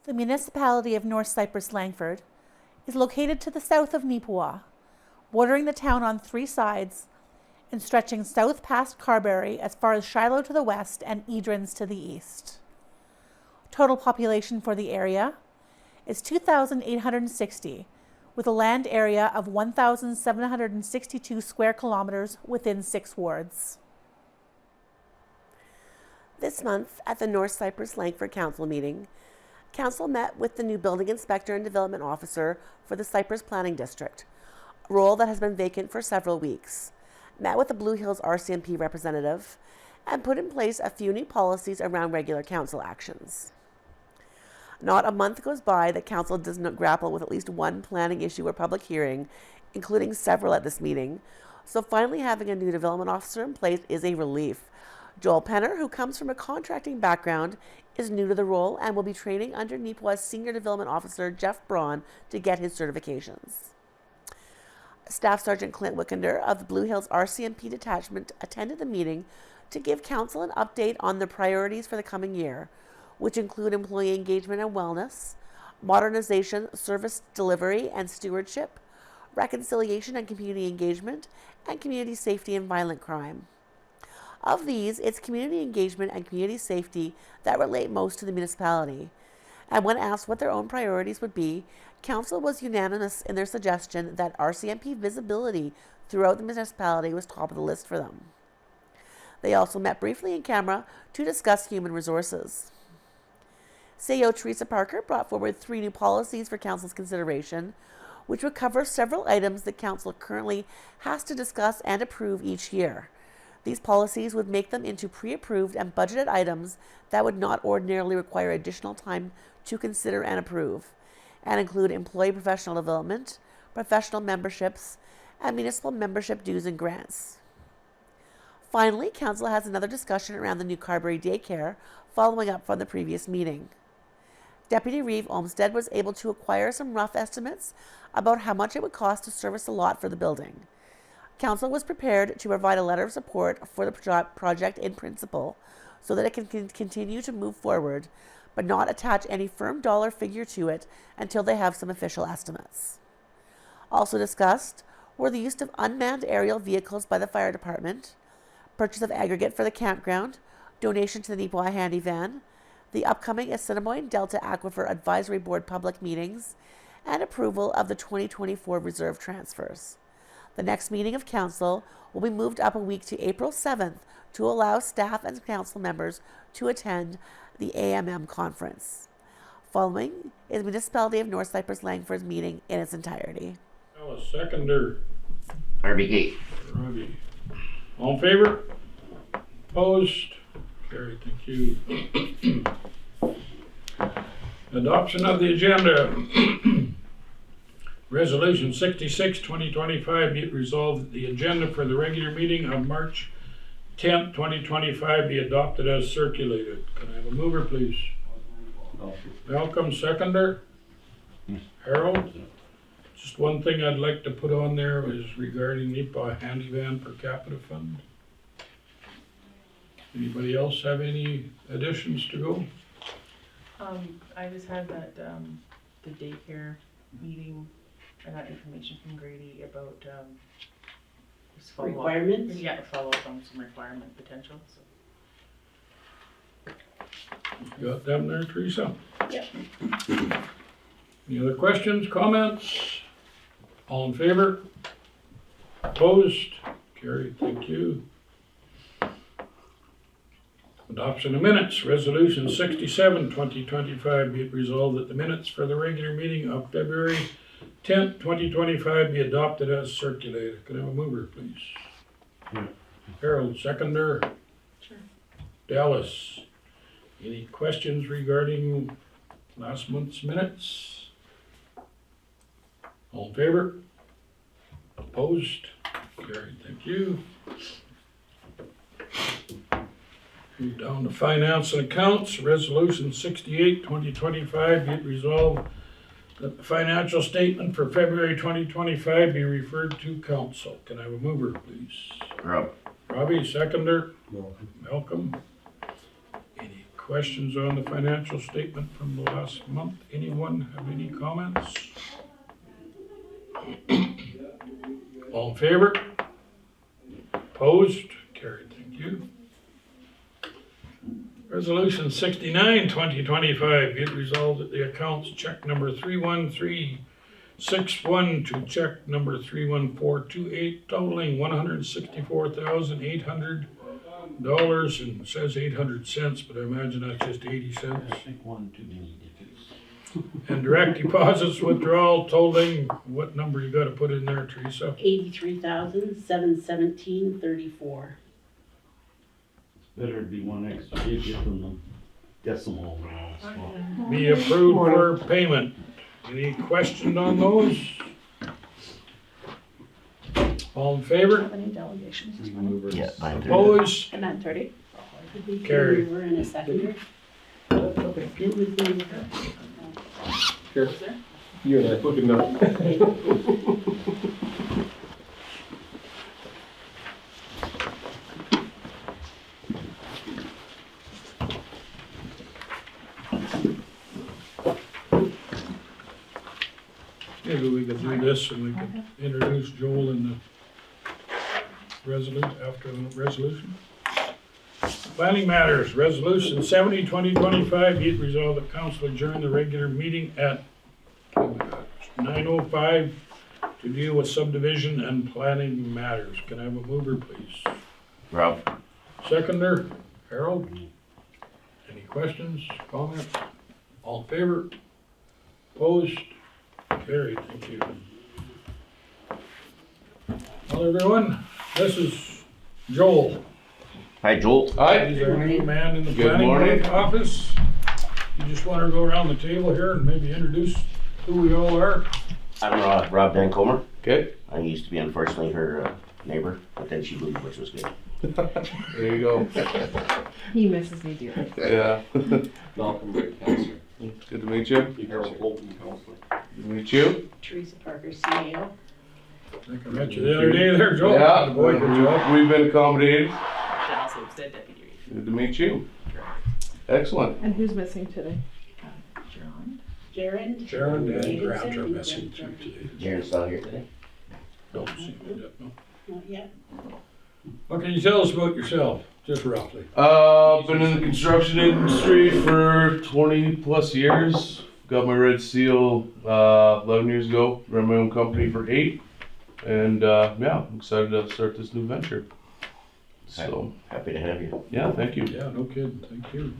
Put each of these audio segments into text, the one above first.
The municipality of North Cypress-Langford is located to the south of Neepawa, bordering the town on three sides and stretching south past Carberry as far as Shiloh to the west and Edrins to the east. Total population for the area is 2,860, with a land area of 1,762 square kilometers within 6 wards. This month, at the North Cypress-Langford Council meeting, Council met with the new Building Inspector and Development Officer for the Cypress Planning District, a role that has been vacant for several weeks, met with the Blue Hills RCMP representative, and put in place a few new policies around regular council actions. Not a month goes by that Council does not grapple with at least one planning issue or public hearing, including several at this meeting, so finally having a new development officer in place is a relief. Joel Penner, who comes from a contracting background, is new to the role and will be training under Neepawa's Senior Development Officer, Jeff Braun, to get his certifications. Staff Sergeant Clint Wickender of the Blue Hills RCMP detachment attended the meeting to give Council an update on their priorities for the coming year, which include employee engagement and wellness, modernization, service delivery and stewardship, reconciliation and community engagement, and community safety and violent crime. Of these, it's community engagement and community safety that relate most to the municipality. And when asked what their own priorities would be, Council was unanimous in their suggestion that RCMP visibility throughout the municipality was top of the list for them. They also met briefly in camera to discuss human resources. CEO Teresa Parker brought forward 3 new policies for Council's consideration, which would cover several items that Council currently has to discuss and approve each year. These policies would make them into pre-approved and budgeted items that would not ordinarily require additional time to consider and approve, and include employee professional development, professional memberships, and municipal membership dues and grants. Finally, Council has another discussion around the new Carberry daycare, following up from the previous meeting. Deputy Reeve Olmsted was able to acquire some rough estimates about how much it would cost to service the lot for the building. Council was prepared to provide a letter of support for the project in principle so that it can continue to move forward, but not attach any firm dollar figure to it until they have some official estimates. Also discussed were the use of unmanned aerial vehicles by the fire department, purchase of aggregate for the campground, donation to the Neepawa Handy Van, the upcoming Assiniboine Delta Aquifer Advisory Board public meetings, and approval of the 2024 reserve transfers. The next meeting of Council will be moved up a week to April 7th to allow staff and Council members to attend the AMM conference. Following is the Municipality of North Cypress-Langford's meeting in its entirety. Now a seconder. RBK. Robbie. All in favor? Opposed? Carried. Thank you. Adoption of the agenda. Resolution 66, 2025, be it resolved that the agenda for the regular meeting of March 10th, 2025 be adopted as circulated. Can I have a mover, please? Malcolm, seconder. Harold. Just one thing I'd like to put on there is regarding Neepawa Handy Van per capita fund. Anybody else have any additions to go? I just had that, the daycare meeting. I got information from Grady about, Requirements? Yeah, follow up on some requirement potential, so. Got them there, Teresa? Yep. Any other questions, comments? All in favor? Opposed? Carried. Thank you. Adoption of minutes. Resolution 67, 2025. Be it resolved that the minutes for the regular meeting of February 10th, 2025 be adopted as circulated. Can I have a mover, please? Yeah. Harold, seconder. Sure. Dallas. Any questions regarding last month's minutes? All in favor? Opposed? Carried. Thank you. Move down to finance and accounts. Resolution 68, 2025. Be it resolved that the financial statement for February 2025 be referred to council. Can I have a mover, please? Rob. Robbie, seconder. Malcolm. Any questions on the financial statement from the last month? Anyone have any comments? All in favor? Opposed? Carried, thank you. Resolution 69, 2025, be it resolved that the accounts check number 31361 to check number 31428 totaling $164,800 and it says 800 cents, but I imagine that's just 80 cents. I think one too many digits. And direct deposits withdrawal totaling, what number you gotta put in there, Teresa? 83,717.34. Better to be one extra digit than the decimal. Be approved for payment. Any questions on those? All in favor? Any delegations? Yeah, mine too. Opposed? And then 30. Carried. Mover and a seconder. Thank you. Who was the mover? Here. You and I, look at that. Maybe we could do this and we could introduce Joel in the after the resolution. Planning matters, resolution 70, 2025, be it resolved that council adjourn the regular meeting at 9:05 to deal with subdivision and planning matters. Can I have a mover, please? Rob? Seconder, Harold? Any questions, comments? All in favor? Opposed? Carried, thank you. Hello, everyone. This is Joel. Hi, Joel. He's our new man in the Good planning morning. board office. You just want to go around the table here and maybe introduce who we all are? I'm Rob Dan Comer. Okay, I used to be unfortunately her neighbor, but then she moved, which was good. there you go. He misses me dearly. Yeah. Malcolm Ray, Counselor. Good to meet you. Harold Holton, Counselor. Good to meet you. Teresa Parker, CEO. I think I met you the other day there, Joel. Yeah, Boy, good job. we've been accommodated. Also, said deputy. Good to meet you. Excellent. And who's missing today? Jared. Sharon and Davidson, Grant are and missing too Grant. today. Jaren's not here today. Don't see that, no. Not yet. What can you tell us about yourself, just roughly? Been in the construction industry for 20 plus years. Got my red seal 11 years ago. Ran my own company for 8. And yeah, I'm excited to start this new venture. So Happy to have you. yeah, thank you. Yeah, no kidding, thank you.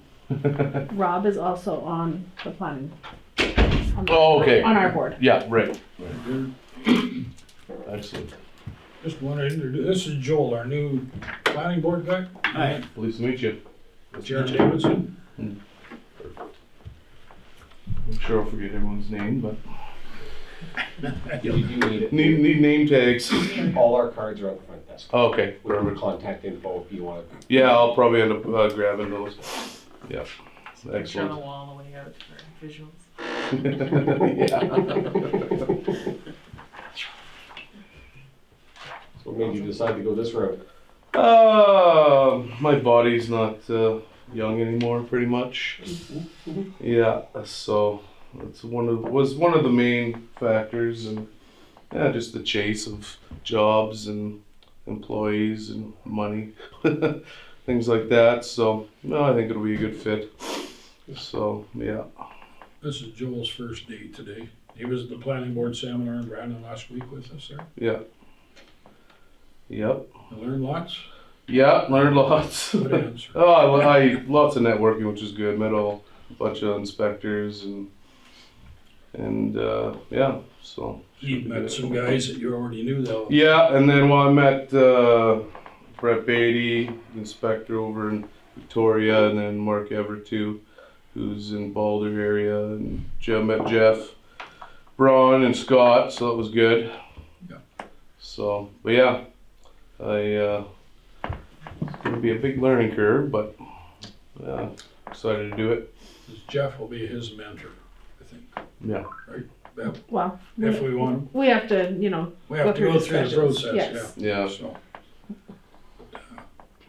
Rob is also on the planning. Oh, okay. On our board. Yeah, right. Right Excellent. there. Just want to introduce, this is Joel, our new planning board guy. Hi. Pleased to meet you. Jared Davidson. I'm sure I'll forget everyone's name, but You do need it. need name tags. All our cards are on the front desk. Oh, okay, With our perfect. contact info if you want to. Yeah, I'll probably end up grabbing those. Yeah, Picture on the excellent. wall on the way out for visuals. So what made you decide to go this route? My body's not young anymore, pretty much. Yeah, so that's was one of the main factors, and yeah, just the chase of jobs and employees and money, things like that. So no, I think it'll be a good fit. So yeah. This is Joel's first day today. He was at the planning board seminar in Brandon last week with us there. Yeah. Yep. You learned lots. Yeah, learned lots. Good answer. Oh, I lots of networking, which is good. Met a bunch of inspectors and yeah, so. You met some guys that you already knew though. Yeah, and then I met Brett Beatty, inspector over in Victoria, and then Mark Everett too, who's in Boulder area, and met Jeff, Braun, and Scott, so that was good. Yeah. So, but yeah, it's gonna be a big learning curve, but excited to do it. Jeff will be his mentor, I think. Yeah. Yep. Well, If we want him. we have to, We have to go through the discussions. process, Yes. Yeah. So,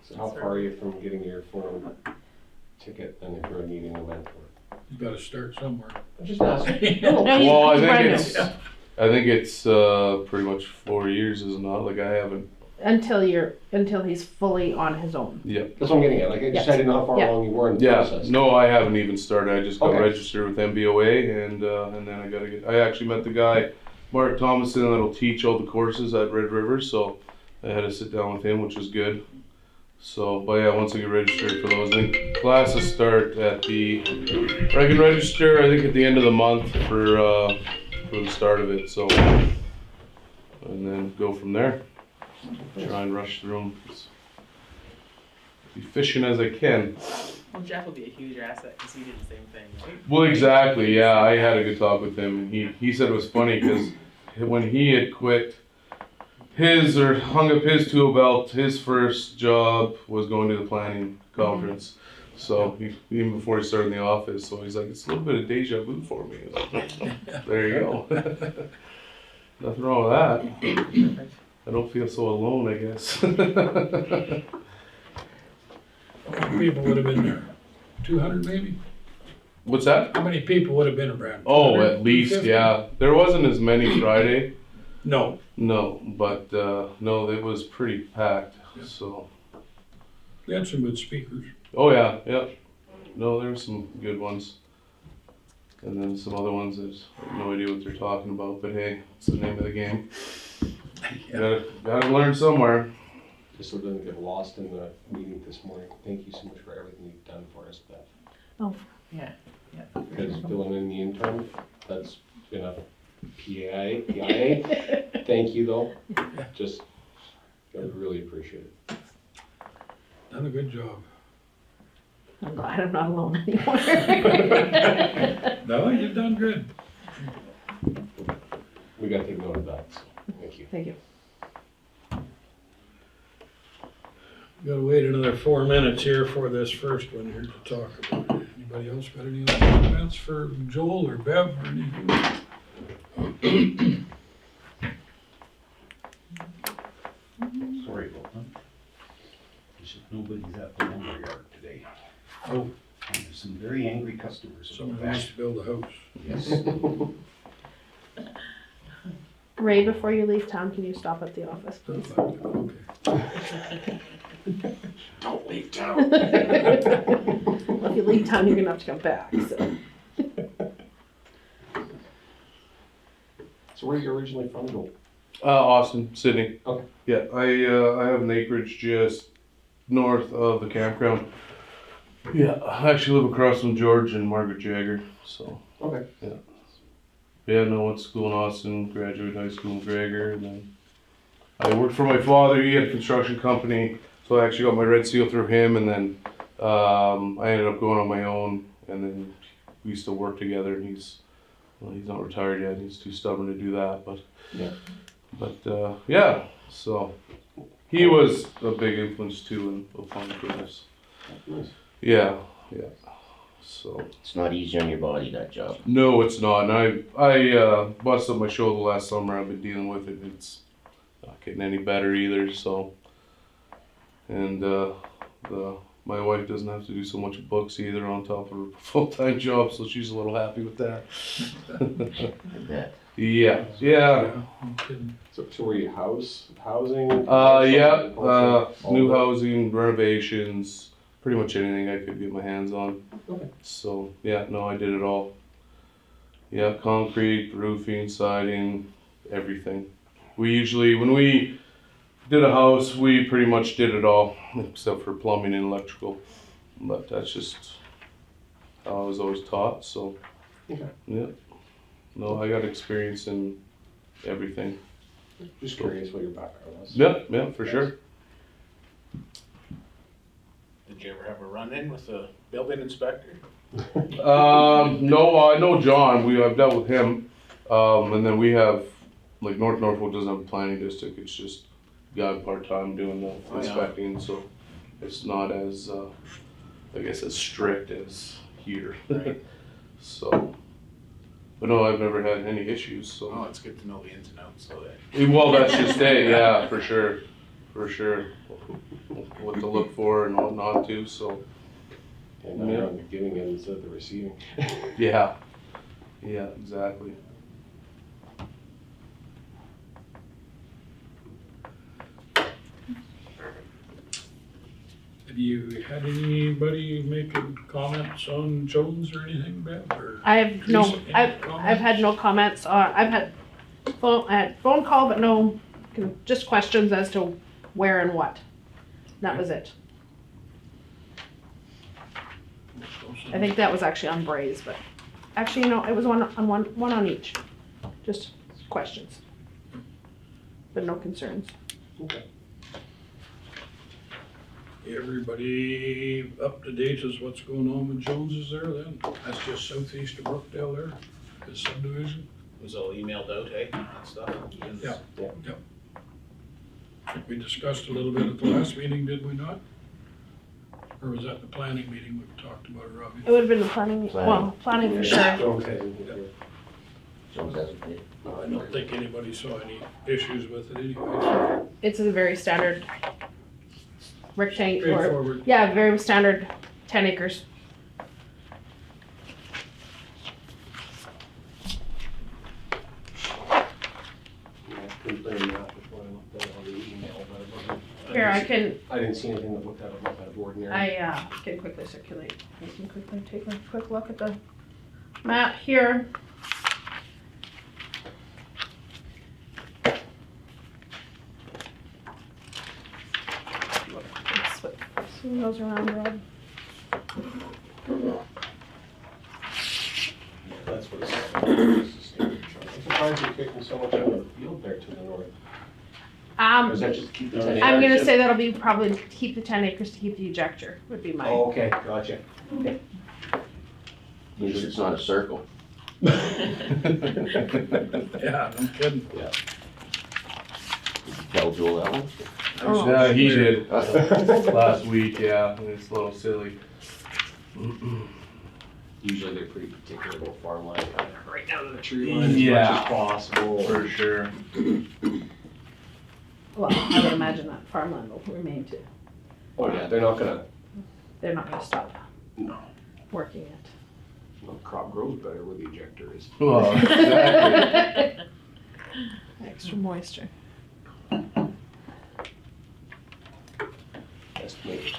So how far are you from getting your Form ticket and if you're needing a mentor. You gotta start somewhere. I'm just asking. No, Well, I he's brand new. think it's pretty much 4 years, is it not? Like I haven't. Until he's fully on his own. Yeah. That's what I'm getting at. Like I just Yes. didn't know how far Yeah. along you were in the Yeah. process. No, I haven't even started. I just got Okay. registered with MBOA, and then I gotta get. I actually met the guy, Mark Thomason, that'll teach all the courses at Red River. So I had to sit down with him, which was good. So, but yeah, once I get registered for those, I think classes start at the. Or I can register, I think, at the end of the month for the start of it. So, and then go from there. Try and rush through them. Be efficient as I can. Well, Jeff will be a huge asset because he did the same thing, right? Well, exactly. Yeah, I had a good talk with him, and he said it was funny because when he had quit his or hung up his tool belt, his first job was going to the planning conference. So even before he started in the office, so he's like, it's a little bit of deja vu for me. There you go. Nothing wrong with that. I don't feel so alone, I guess. How many people would have been there? 200 maybe? What's that? How many people would have been around? Oh, 200, at least, 250? yeah. There wasn't as many Friday. No. No, but no, it was pretty packed. So. We had some good speakers. Oh yeah, yeah. No, there were some good ones, and then some other ones that I have no idea what they're talking about. But hey, it's the name of the game. Yeah. Gotta learn somewhere. Just so it doesn't get lost in the meeting this morning. Thank you so much for everything you've done for us, Beth. Oh, Yeah. Because filling in the intern, that's been a PIA. Thank you though. Just, I really appreciate it. Done a good job. I'm glad I'm not alone anymore. No, you've done good. We gotta take note of that, so thank you. Thank you. Gotta wait another 4 minutes here for this first one here to talk about. Anybody else got any other comments for Joel or Bev or anything? Sorry about that. There's nobody's at the lumberyard today. Oh, And there's some very angry customers. someone wants to build a house. Yes. Ray, before you leave town, can you stop at the office, please? Okay. Don't leave town. Well, if you leave town, you're gonna have to come back, so. So where are you originally from, Joel? Austin, Sydney. Okay. Yeah, I have an acreage just north of the campground. Yeah, I actually live across from George and Margaret Jagger. So Okay. yeah, no, went to school in Austin, graduated high school in Gregor, and then I worked for my father. He had a construction company, so I actually got my red seal through him, and then I ended up going on my own, and then we used to work together. And he's not retired yet. He's too stubborn to do that, but Yeah. but yeah. So he was a big influence too in upon fitness. Nice. Yeah. So It's not easy on your body, that job. no, it's not. And I busted up my shoulder last summer. I've been dealing with it. It's not getting any better either. So, and my wife doesn't have to do so much books either on top of her full-time job, so she's a little happy with that. I bet. Yeah. I'm kidding. So were you housing? Yeah. All New that? housing, renovations, pretty much anything I could get my hands on. Okay. So yeah, no, I did it all. Yeah, concrete, roofing, siding, everything. We usually, when we did a house, we pretty much did it all, except for plumbing and electrical. But that's just how I was always taught, so. Okay. Yeah. No, I got experience in everything. Just curious what your background was. Yeah, for sure. Did you ever have a run-in with a building inspector? No, I know John. I've dealt with him. And then we have, like, Norfolk doesn't have a planning district. It's just guy part-time doing the yeah. inspecting, so it's not as, I guess, as strict as here. Right. So, but no, I've never had any issues, so. Oh, it's good to know the ins and outs, so that. Well, that's just it, yeah, for sure. What to look for and what not to, so. And now you're on the giving end instead of the receiving. Yeah. Yeah, exactly. Have you had anybody making comments on Jones or anything, Bev? Or I have no, Teresa, any I've had no comments, I had phone call, but no, just questions as to where and what. That was it. I think that was actually on Braze, but actually, it was one on each. Just questions. But no concerns. Okay. Everybody up to date as what's going on with Joneses there then? That's just southeast of Brookdale there, the subdivision? It was all emailed out, hey, and stuff. Yeah. Yeah. We discussed a little bit at the last meeting, did we not? Or was that the planning meeting we talked about, Robbie? It would have been the planning, planning for sure. Jones hasn't been here. I don't think anybody saw any issues with it anyway. It's a very standard rectangle, Straightforward. yeah, very standard 10 acres. Yeah, I couldn't bring it up before I looked at it on the email, but Here, I didn't see anything that looked out of ordinary. can quickly circulate. I can quickly take a quick look at the map here. Swing those around, Rob. That's what it's I'm surprised you're kicking so much out of the field there to the north. Or is that just to keep the 10 I'm gonna acres? say that'll be probably to keep the 10 acres to keep the ejector would be my. Oh, okay, gotcha. At least it's not a circle. Yeah, no kidding. Tell Joel that one? Oh. Yeah, he did last week. Yeah, it's a little silly. Usually they're pretty particular about farm line, kind of right down to the tree line as Yeah. much as possible. For sure. Well, I would imagine that farmland will remain too. Oh yeah, they're not gonna, They're not gonna stop no, working it. crop grows better where the ejector is. Well, exactly. Extra moisture. Estimated.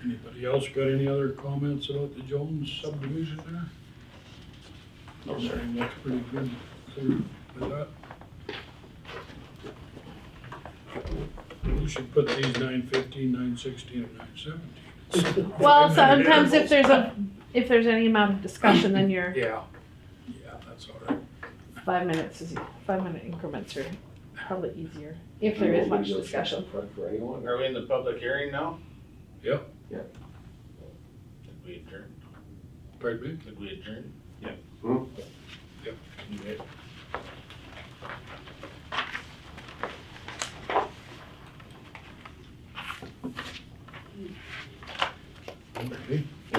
Anybody else got any other comments about the Jones subdivision there? No, sir. That's pretty good, clear with that. We should put these 915, 916, and 917. Well, sometimes if there's any amount of discussion, then your Yeah, that's all right. 5 minute increments are probably easier, if there is much discussion. For anyone? Are we in the public hearing now? Yep. Yeah. Did we adjourn? Pardon me? Did we adjourn? Yep. Okay. Okay.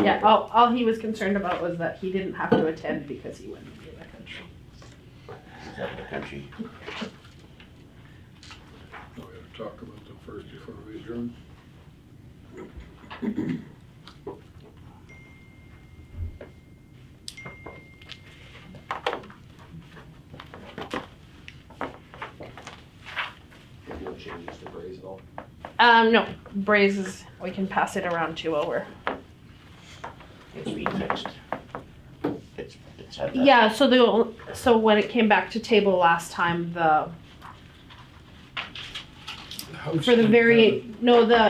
Yeah, all he was concerned about was that he didn't have to attend because he wouldn't be in the country. Is that the country? We gotta talk about them first before we adjourn. No changes to Braze at all? No, Braze is, we can pass it around too while we're. It's being fixed. It's had that. Yeah, so when it came back to table last time, the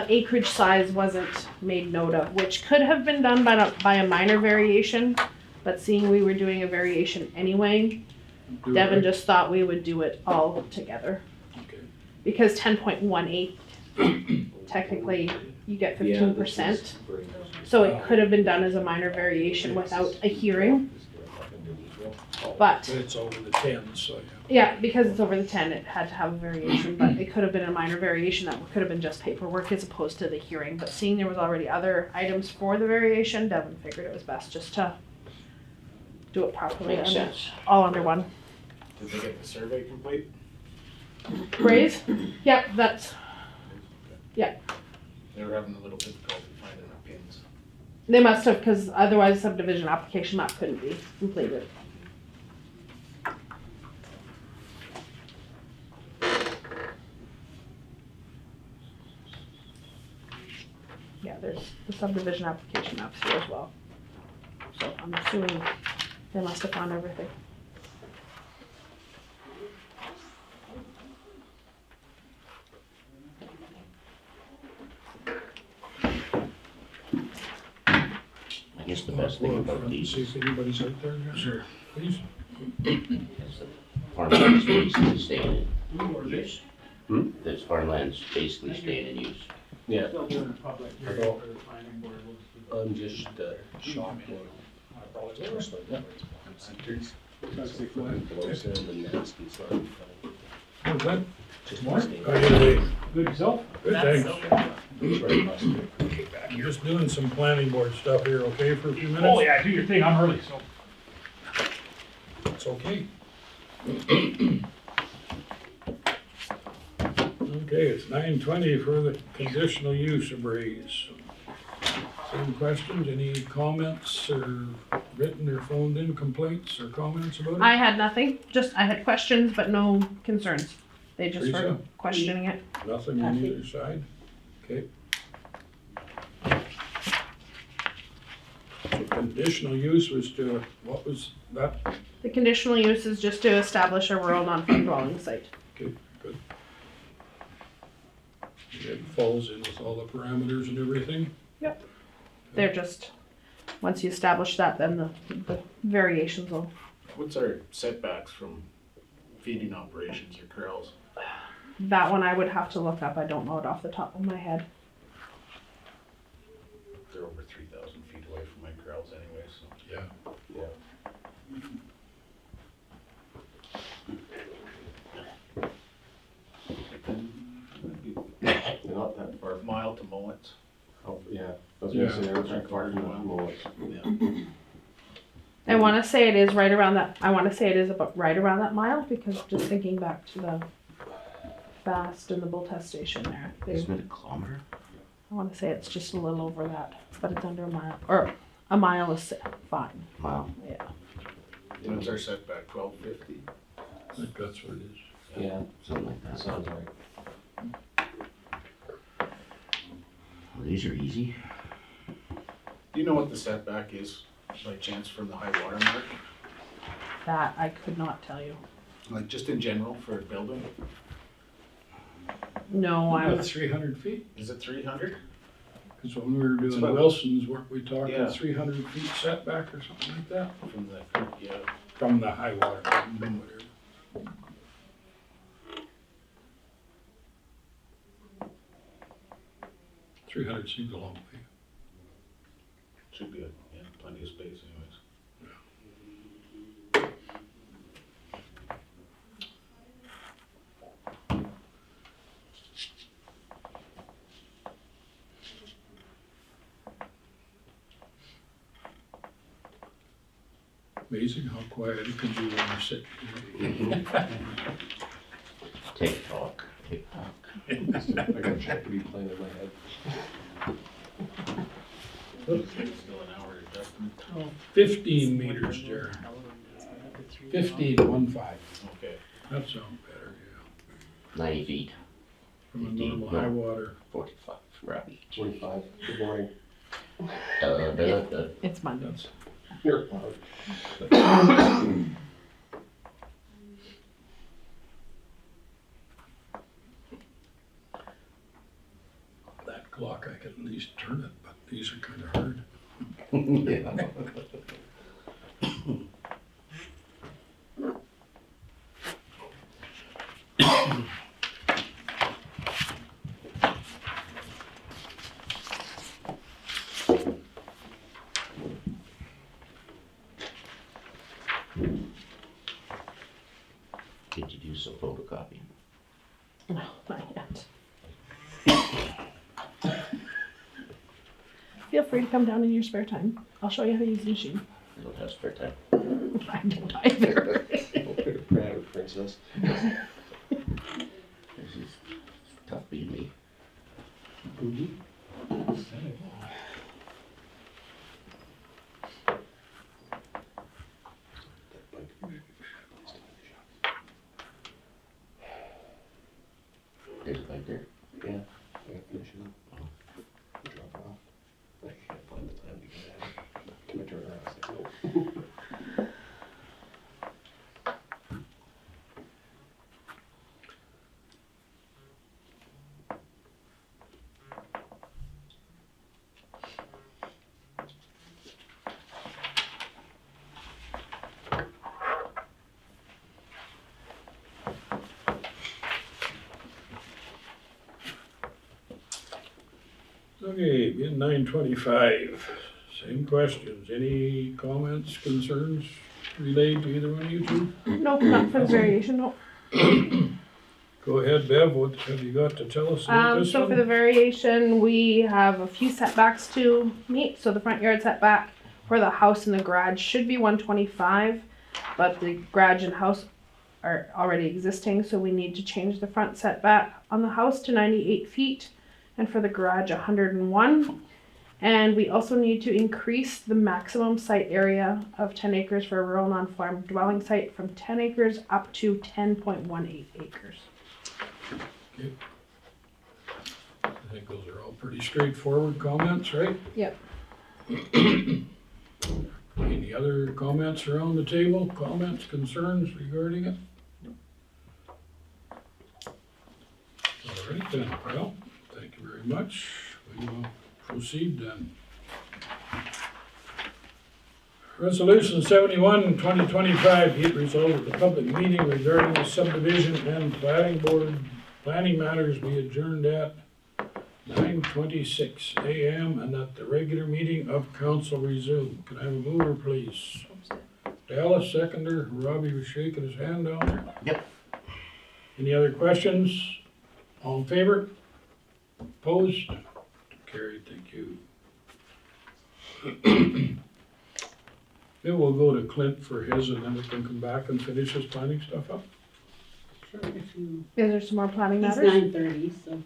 acreage size wasn't made note of, which could have been done by a minor variation, but seeing we were doing a variation anyway, Devin just thought we would do it all together. Okay. Because 10.18, technically, you get 15%. So it could have been done as a minor variation without a hearing, but But it's over the 10, so yeah, because it's over the 10, it had to have a variation, but it could have been a minor variation that could have been just paperwork as opposed to the hearing. But seeing there was already other items for the variation, Devin figured it was best just to do it properly. Makes and sense. all under one. Did they get the survey complete? Braze? Yep, that's, They were having a little difficulty finding They must have, because otherwise the subdivision application map couldn't be completed. Yeah, there's the subdivision application maps here as well. So I'm assuming they must have found everything. I guess the best thing about these See is if anybody's out there. Sure. Please. that farmland's basically staying in use. This farmland's basically staying in use. Yeah. Still doing a public hearing Although- for the planning board. I'm just shocked when trust like that. That's the flag. Blows in the nasty stuff. What's that? Just Mark? listening. How are you today? Good yourself? Good, That's thanks. It's very frustrating. I'm just doing some planning board stuff here, okay, for a few minutes? Oh, yeah, do your thing, I'm early, so. It's okay. Okay, it's 9:20 for the conditional use of raise. Any questions, any comments, or written or phoned in complaints or comments about it? I had nothing, just I had questions, but no concerns. They just were Teresa? questioning it. Nothing on either side? Okay. So conditional use was to, what was that? The conditional use is just to establish a rural non-farm dwelling site. Okay, good. It falls in with all the parameters and everything? They're just, once you establish that, then the variations will. What's our setbacks from feeding operations or corrals? That one I would have to look up. I don't know it off the top of my head. They're over 3,000 feet away from my corrals anyway, so. Yeah. Yeah. Not that far. Mile to Mullins. Oh, yeah. I was gonna say, that's not far from Mullins. Yeah. I want to say it is right around that. I want to say it is about right around that mile because just thinking back to the Fast and the Bull Test Station there, Isn't it a kilometer? I want to say it's just a little over that, but it's under a mile, or a mile is fine. Wow. Yeah. What's our setback, 1250? I think that's what it is. Yeah, Something like that. sounds right. Well, these are easy. Do you know what the setback is by chance from the high water mark? That I could not tell you. Like just in general for a building? No, I About was. 300 feet? Is it 300? Because when we were doing about- Wilson's, weren't we talking Yeah. 300 feet setback or something like that? From the, yeah. From the high water, whatever. 300 seems a long way. Should be, yeah, plenty of space anyways. Amazing how quiet it can be when you're sitting. Tick tock, tick tock. I got Jeopardy playing in my head. Still an hour adjustment. 15 meters, Jared. 15, 1-5. Okay. That sounds better, yeah. 90 feet, From a 15, normal no. high water. 45, Robbie. 25. Good morning. It's Monday. That's, You're fine. that clock, I can at least turn it, but these are kind of hard. Yeah. Did you do some photocopying? No, not yet. Feel free to come down in your spare time. I'll show you how to use the machine. I don't have spare time. I don't either. Don't pick a proud princess. This is tough being me. Yeah. Yeah, finishing up. Drop off. I can't find the time to get out. Can I turn around? I said, nope. Okay, in 925, same questions. Any comments, concerns related to either one of you two? Nope, not for the variation, nope. Go ahead, Bev, what have you got to tell us about this So for the one? variation, we have a few setbacks to meet. So the front yard setback for the house and the garage should be 125, but the garage and house are already existing, so we need to change the front setback on the house to 98 feet, and for the garage 101. And we also need to increase the maximum site area of 10 acres for a rural non-farm dwelling site from 10 acres up to 10.18 acres. Okay. I think those are all pretty straightforward comments, right? Yep. Any other comments around the table? Comments, concerns regarding it? All right then, well, thank you very much. We will proceed then. Resolution 71, 2025, be it resolved that the public meeting regarding the subdivision and planning matters be adjourned at 9:26 a.m. and that the regular meeting of council resume. Can I have a mover, please? Dallas, seconder. Robbie was shaking his hand down there. Yep. Any other questions? All in favor? Opposed? Carried, thank you. Maybe we'll go to Clint for his and then we can come back and finish his planning stuff up. Sure, if you, Is there some more planning he's matters? 9:30, so.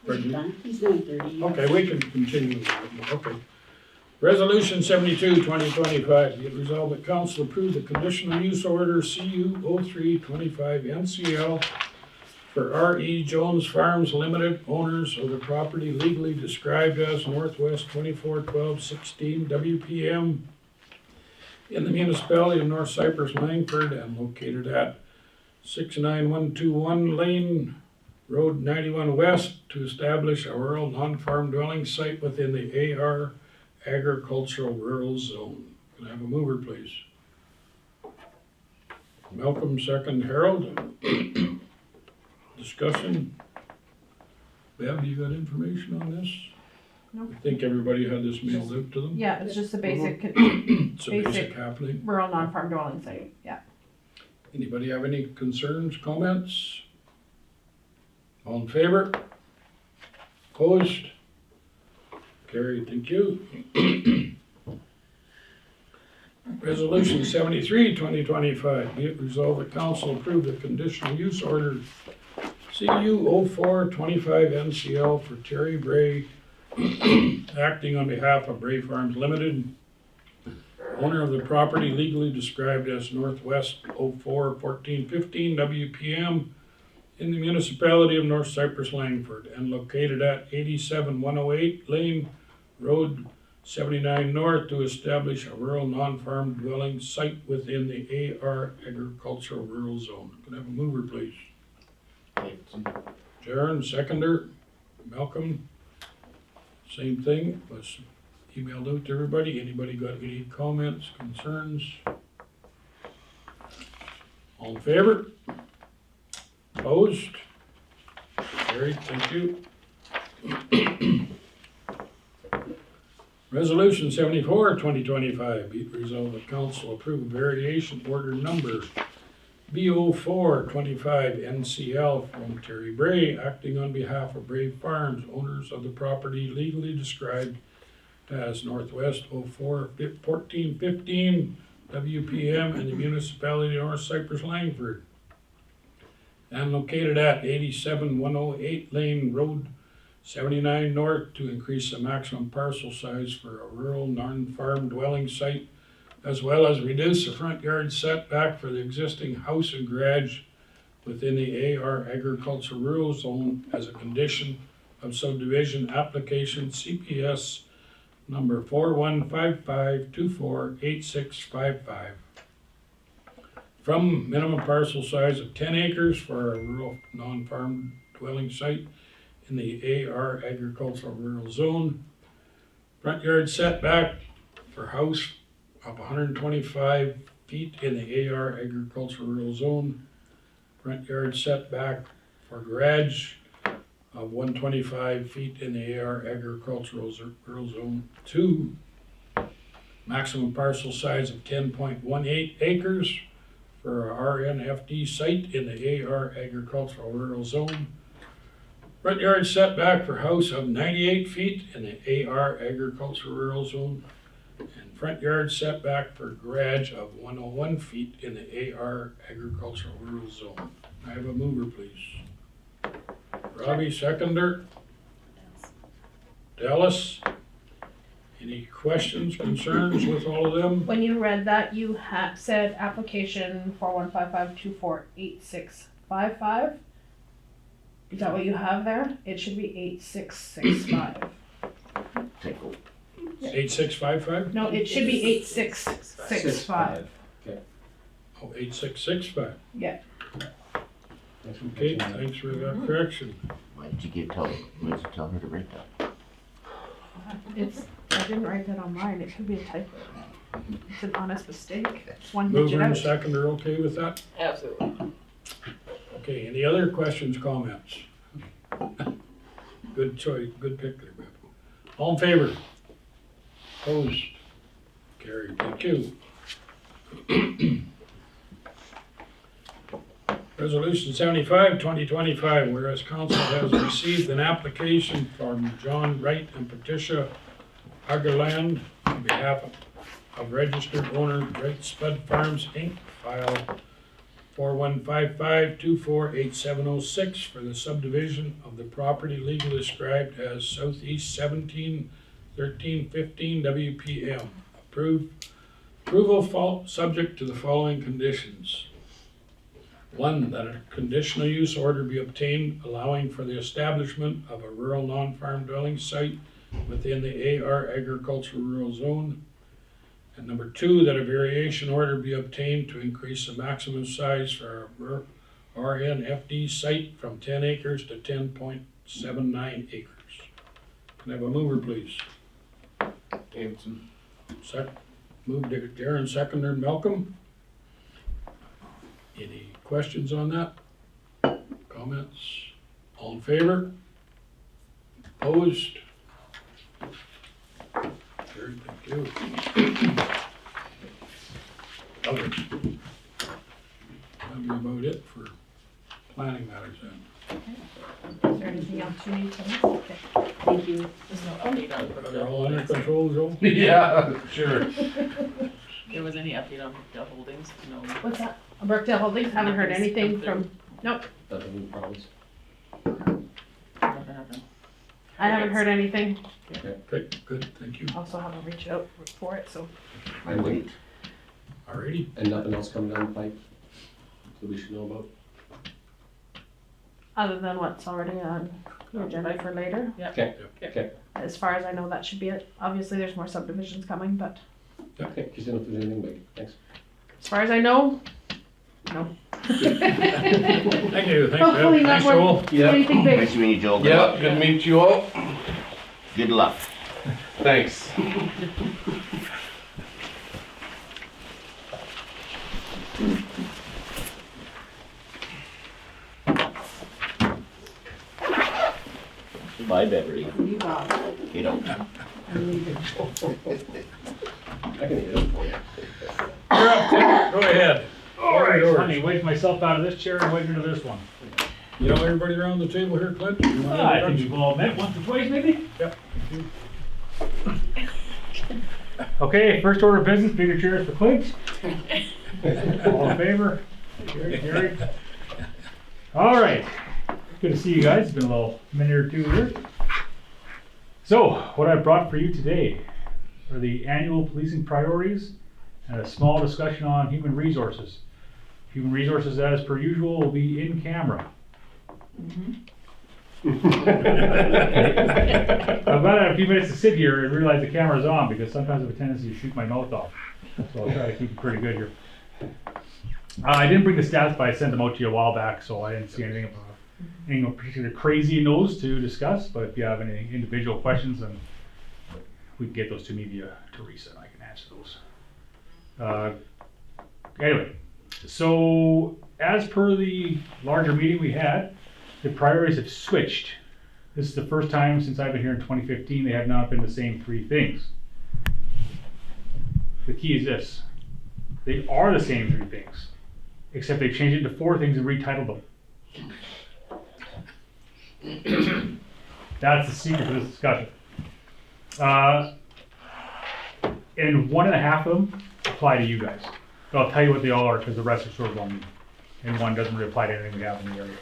Pardon He's me? done. He's 9:30. Okay, we can continue. Okay. Resolution 72, 2025, be it resolved that council approve the conditional use order CU 0325 NCL for R.E. Jones Farms Limited, owners of the property legally described as Northwest 241216 WPM in the municipality of North Cypress-Langford and located at 69121 Lane Road 91 West to establish a rural non-farm dwelling site within the AR Agricultural Rural Zone. Can I have a mover, please? Malcolm, second. Harold. Discussion. Bev, you got information on this? No. I think everybody had this mailed out to them. Yeah, it's just a basic It's a basic basic. happening. rural non-farm dwelling site, yeah. Anybody have any concerns, comments? All in favor? Opposed? Carried, thank you. Resolution 73, 2025, be it resolved that council approve the conditional use order CU 0425 NCL for Terry Bray, acting on behalf of Bray Farms Limited, owner of the property legally described as Northwest 041415 WPM in the municipality of North Cypress-Langford and located at 87108 Lane Road 79 North to establish a rural non-farm dwelling site within the AR Agricultural Rural Zone. Can I have a mover, please? Jaron, seconder. Malcolm, same thing, was emailed out to everybody. Anybody got any comments, concerns? All in favor? Opposed? Carried, thank you. Resolution 74, 2025, be it resolved that council approve variation order number B0425 NCL from Terry Bray, acting on behalf of Bray Farms, owners of the property legally described as Northwest 041415 WPM in the municipality of North Cypress-Langford and located at 87108 Lane Road 79 North to increase the maximum parcel size for a rural non-farm dwelling site, as well as reduce the front yard setback for the existing house and garage within the AR Agricultural Rural Zone as a condition of subdivision application CPS number 4155248655. From minimum parcel size of 10 acres for a rural non-farm dwelling site in the AR Agricultural Rural Zone. Front yard setback for house of 125 feet in the AR Agricultural Rural Zone. Front yard setback for garage of 125 feet in the AR Agricultural Rural Zone 2. Maximum parcel size of 10.18 acres for a RNFD site in the AR Agricultural Rural Zone. Front yard setback for house of 98 feet in the AR Agricultural Rural Zone. And front yard setback for garage of 101 feet in the AR Agricultural Rural Zone. I have a mover, please. Robbie, seconder. Dallas. Any questions, concerns with all of them? When you read that, you said application 4155248655. Is that what you have there? It should be 8665. Typo. 8655? No, it should be 8665. Oh, 8665. Yeah. Okay, thanks for that correction. Why did you tell her to write that? I didn't write that on mine. It could be a typo. It's an honest mistake. It's one Mover digit and out. seconder, okay with that? Absolutely. Okay, any other questions, comments? Good choice, good pick there, Beth. All in favor? Opposed? Carried, thank you. Resolution 75, 2025, whereas council has received an application from John Wright and Patricia Hagerland on behalf of registered owner Wright Spud Farms, Inc., file 4155248706 for the subdivision of the property legally described as Southeast 171315 WPM. Approval subject to the following conditions. 1, that a conditional use order be obtained allowing for the establishment of a rural non-farm dwelling site within the AR Agricultural Rural Zone. And number 2, that a variation order be obtained to increase the maximum size for a RNFD site from 10 acres to 10.79 acres. Can I have a mover, please? Davidson. Moved Darren, seconder Malcolm. Any questions on that? Comments? All in favor? Opposed? Carried, thank you. Other. That'll be about it for planning matters then. Is there anything else you need to know? Okay. Thank you. There's no update on Are they all under control, Joe? Yeah, sure. There was any update on the holdings? No. What's that? Brookdale Holdings, haven't heard anything from, nope, Nothing problems. Nothing happened. I haven't heard anything. Okay, good, thank you. Also haven't reached out for it, so. I wouldn't. Alrighty, And nothing else coming down the pipe that we should know about? Other than what's already on the agenda for later. Okay, okay. As far as I know, that should be it. Obviously, there's more subdivisions coming, but Okay, just didn't know if there's anything big. Thanks. as far as I know, no. thank you, Hopefully not thanks more- Joel. Anything big. Nice to meet you, Joel. Good Yeah, luck. good to meet you all. Good luck. Thanks. Bye, Beverly. You got it. You don't. I'm leaving. I can eat it for you. You're up, Tim. Go ahead. All right, Yours. let me wave myself out of this chair and wave into this one. You know everybody around the table here, Clint? You want I think introduction? we've all met once or twice, maybe? Yep. Okay, first order of business, bigger chairs for Clint. All in favor? Carried. All right, good to see you guys. It's been a little minute or two here. So, what I brought for you today are the annual policing priorities and a small discussion on human resources. If Human Resources, as per usual, will be in camera. I'm glad I had a few minutes to sit here and realize the camera's on, because sometimes I have a tendency to shoot my mouth off. So I'll try to keep it pretty good here. I didn't bring the stats, but I sent them out to you a while back, so I didn't see anything particularly crazy in those to discuss. But if you have any individual questions, then we can get those to me via Teresa, and I can answer those. Anyway, so as per the larger meeting we had, the priorities have switched. This is the first time since I've been here in 2015 they have not been the same three things. The key is this: they are the same three things, except they changed it to four things and retitled them. That's the secret to this discussion. And 1.5 of them apply to you guys. But I'll tell you what they all are, because the rest are sort of on me. And one doesn't really apply to anything we have in the area.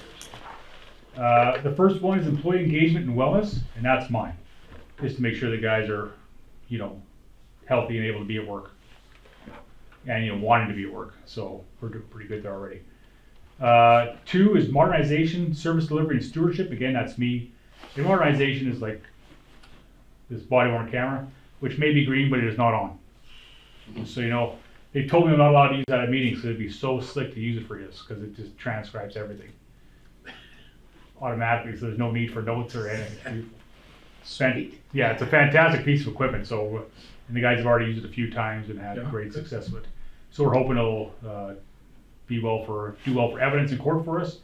The first one is employee engagement and wellness, and that's mine. Just to make sure the guys are, healthy and able to be at work. And, wanting to be at work. So we're doing pretty good there already. 2 is modernization, service delivery, and stewardship. Again, that's me. And modernization is like this body-worn camera, which may be green, but it is not on. So, they told me I'm not allowed to use that at meetings, so it'd be so slick to use it for this, because it just transcribes everything automatically, so there's no need for notes or anything. Yeah, it's a fantastic piece of equipment. So, and the guys have already used it a few times and had great success with it. So we're hoping it'll do well for evidence in court for us,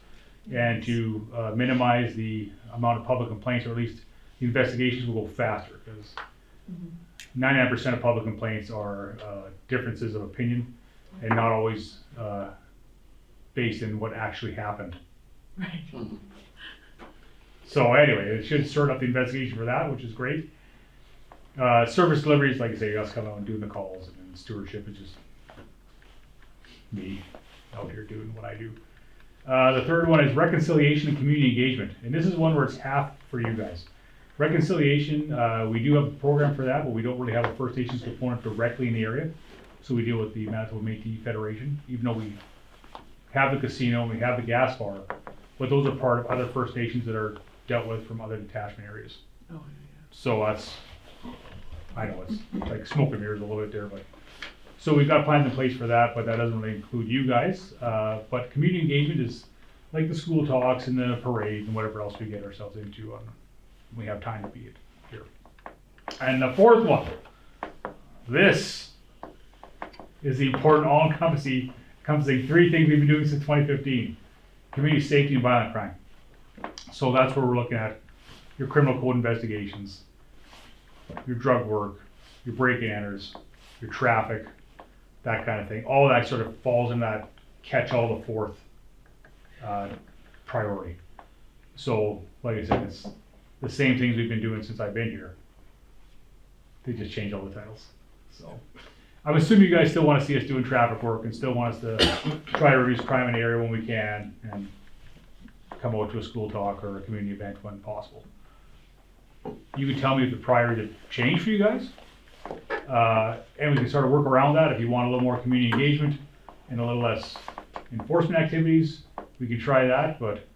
and to minimize the amount of public complaints, or at least the investigations will go faster, because 99% of public complaints are differences of opinion and not always based in what actually happened. Right. So anyway, it should sort up the investigation for that, which is great. Service deliveries, like I say, us coming out and doing the calls, and then stewardship is just me out here doing what I do. The third one is reconciliation and community engagement, and this is one where it's half for you guys. Reconciliation, we do have a program for that, but we don't really have a First Nations component directly in the area. So we deal with the Manitoba Métis Federation, even though we have the casino and we have the gas bar, but those are part of other First Nations that are dealt with from other detachment areas. Oh, yeah. So that's, I know it's like smoke and mirrors a little bit there, but. So we've got plans in place for that, but that doesn't really include you guys. But community engagement is like the school talks and the parade and whatever else we get ourselves into when we have time to be here. And the fourth one, this is the important all-encompassing three things we've been doing since 2015. Community safety and violent crime. So that's where we're looking at your criminal code investigations, your drug work, your break-in enters, your traffic, that kind of thing. All of that sort of falls in that catch-all, the fourth priority. So, like I said, it's the same things we've been doing since I've been here. They just change all the titles. So, I'm assuming you guys still want to see us doing traffic work and still want us to try to reduce crime in the area when we can, and come out to a school talk or a community event when possible. You can tell me if the priorities have changed for you guys. And we can sort of work around that. If you want a little more community engagement and a little less enforcement activities, we can try that. But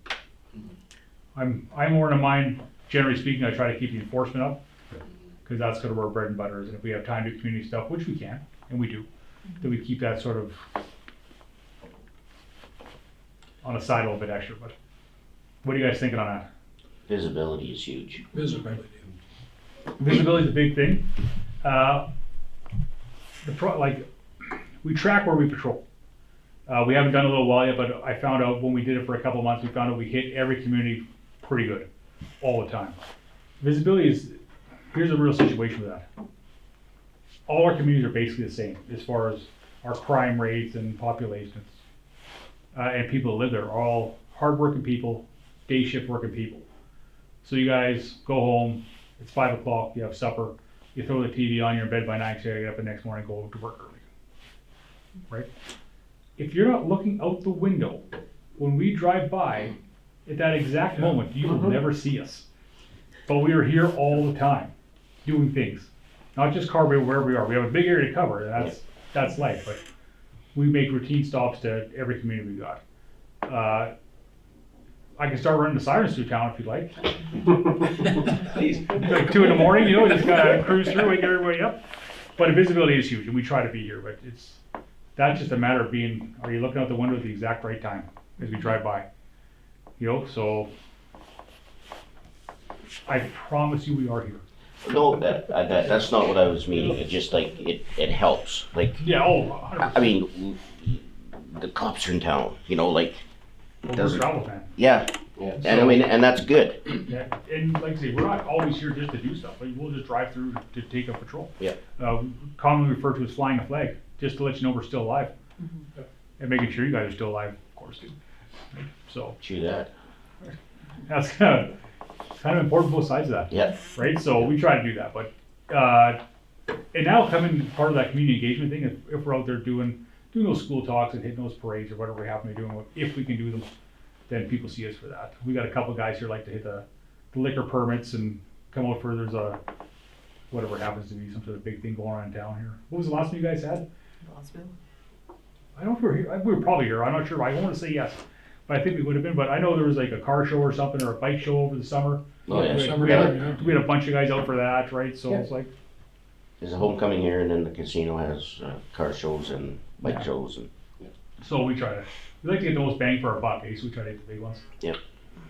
I'm more in a mind, generally speaking, I try to keep the enforcement up, because that's sort of where our bread and butter is. And if we have time to do community stuff, which we can, and we do, then we keep that sort of on the side a little bit extra. But what are you guys thinking on that? Visibility is huge. Visibility. Visibility is a big thing. We track where we patrol. We haven't done it a little while yet, but I found out when we did it for a couple of months, we found out we hit every community pretty good, all the time. Visibility is, here's a real situation with that. All our communities are basically the same as far as our crime rates and populations. And people that live there are all hardworking people, day shift working people. So you guys go home, it's 5 o'clock, you have supper, you throw the TV on, you're in bed by 9, so you get up the next morning and go to work early, right? If you're not looking out the window, when we drive by, at that exact moment, you will never see us. But we are here all the time, doing things. Not just Carberry, wherever we are. We have a big area to cover, and that's life, but we make routine stops to every community we got. I can start running the sirens through town if you'd like. Like 2 in the morning, you know, just gotta cruise through, wake everybody up. But the visibility is huge, and we try to be here, but that's just a matter of being, are you looking out the window at the exact right time as we drive by? You know, so I promise you we are here. No, that's not what I was meaning. It just like, it helps. Like, Yeah, 100%. I mean, the cops are in town, you know, like, Well, we're doesn't, travel fan. yeah. Yeah. And I mean, and that's good. Yeah, and like I say, we're not always here just to do stuff. Like, we'll just drive through to take a patrol. Yeah. Commonly referred to as flying a flag, just to let you know we're still alive. And making sure you guys are still alive, of course, too. Right? So, True that. that's kind of important, both sides of that. Yeah. Right, so we try to do that, but, and now coming part of that community engagement thing, if we're out there doing those school talks and hitting those parades or whatever we happen to be doing, if we can do them, then people see us for that. We got a couple guys here like to hit the liquor permits and come out for, there's a, whatever happens to be, some sort of big thing going on in town here. What was the last one you guys had? I don't know if we were here, we were probably here, I'm not sure, I want to say yes, but I think we would have been, but I know there was like a car show or something, or a bike show over the summer. Oh, yeah. We had a bunch of guys out for that, right, so it's like, There's a homecoming here, and then the casino has car shows and bike shows. And so we like to get the most bang for our buck, eh? So we try to hit the big ones. Yep.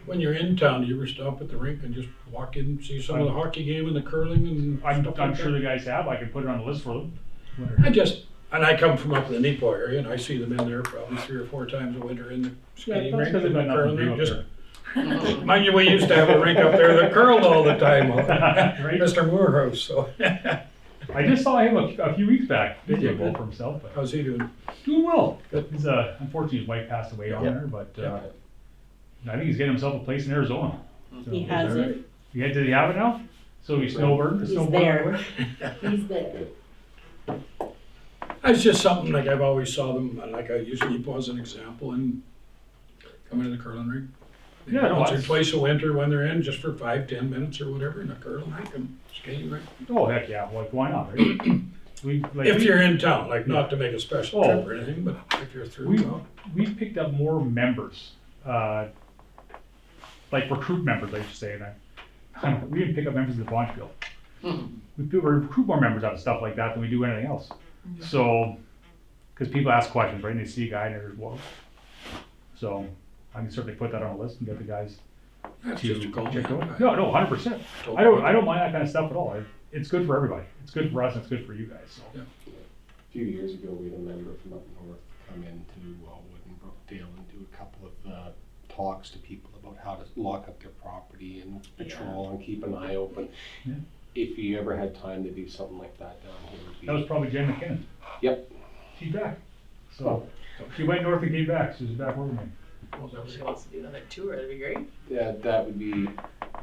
When you're in town, do you ever stop at the rink and just walk in, see some of the hockey game and the curling and stuff I'm like sure that? the guys have, I can put it on the list for them. I come from up in the Nepo area, and I see them in there probably 3 or 4 times a winter in the skating rink That's and because the they've got nothing curling to do rink. up Just there. mind you, we used to have a rink up there that curled all the time, Right? Mr. Moorhouse. So I just saw him a few weeks back, Did you? video goal for himself, but how's he doing? doing well. Good. He's, unfortunately his wife passed away on Yeah. there, but, Yeah. I think he's getting himself a place in Arizona. So, He has is that it. right? Did he have it now? So he's snowboarding? He's there. He's there. It's just something like I've always saw them, like I usually was an example, and coming to the curling rink. Yeah, no, Once or that's- twice a winter when they're in, just for 5-10 minutes or whatever, in a curling rink and skating rink. Oh, heck yeah, like, why not, right? If you're in town, like not to make a special Oh. trip or anything, but if you're through, We- well, We've picked up more members, like recruit members, I should say, and we didn't pick up members of the Bonchville. We recruit more members out of stuff like that than we do anything else. So, because people ask questions, right, and they see a guy and they're, well, so I can certainly put that on a list and get the guys that's to just a call. check it out. No, 100%. I don't mind that kind of stuff at all. It's good for everybody. It's good for us, and it's good for you guys, so. Yeah. A few years ago, we had a member from up north come into Wellwood and Brookdale and do a couple of talks to people about how to lock up their property and patrol and keep an eye open. Yeah. If you ever had time to do something like that down here, it'd be- That was probably Jen McKinnon. Yep. She's back. So, she went north and came back. She's back working with me. Well, if she wants to do another tour, that'd be great. Yeah, that would be,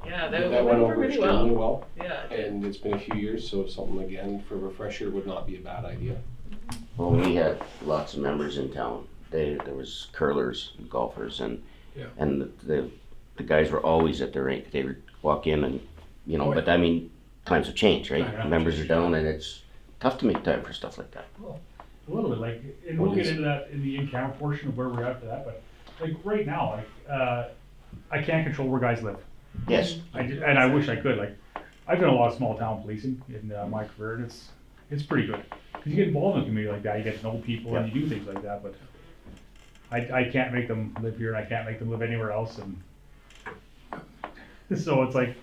Yeah, that that went went over really extremely well. well. Yeah. And it's been a few years, so something again for a refresher would not be a bad idea. Well, we had lots of members in town. There was curlers and golfers, and Yeah. and the guys were always at the rink. They would walk in and, you know, Oh, yeah. but I mean, times have changed, right? Yeah. Members are down, and it's tough to make time for stuff like that. A little bit, like, and we'll get into that in the in-camera portion of where we're at for that, but like right now, like, I can't control where guys live. Yes. And I wish I could, like, I've done a lot of small town policing in my career, and it's pretty good. Cause you get involved in a community like that, you get to know people and you do things like that, but I can't make them live here and I can't make them live anywhere else, and so it's like,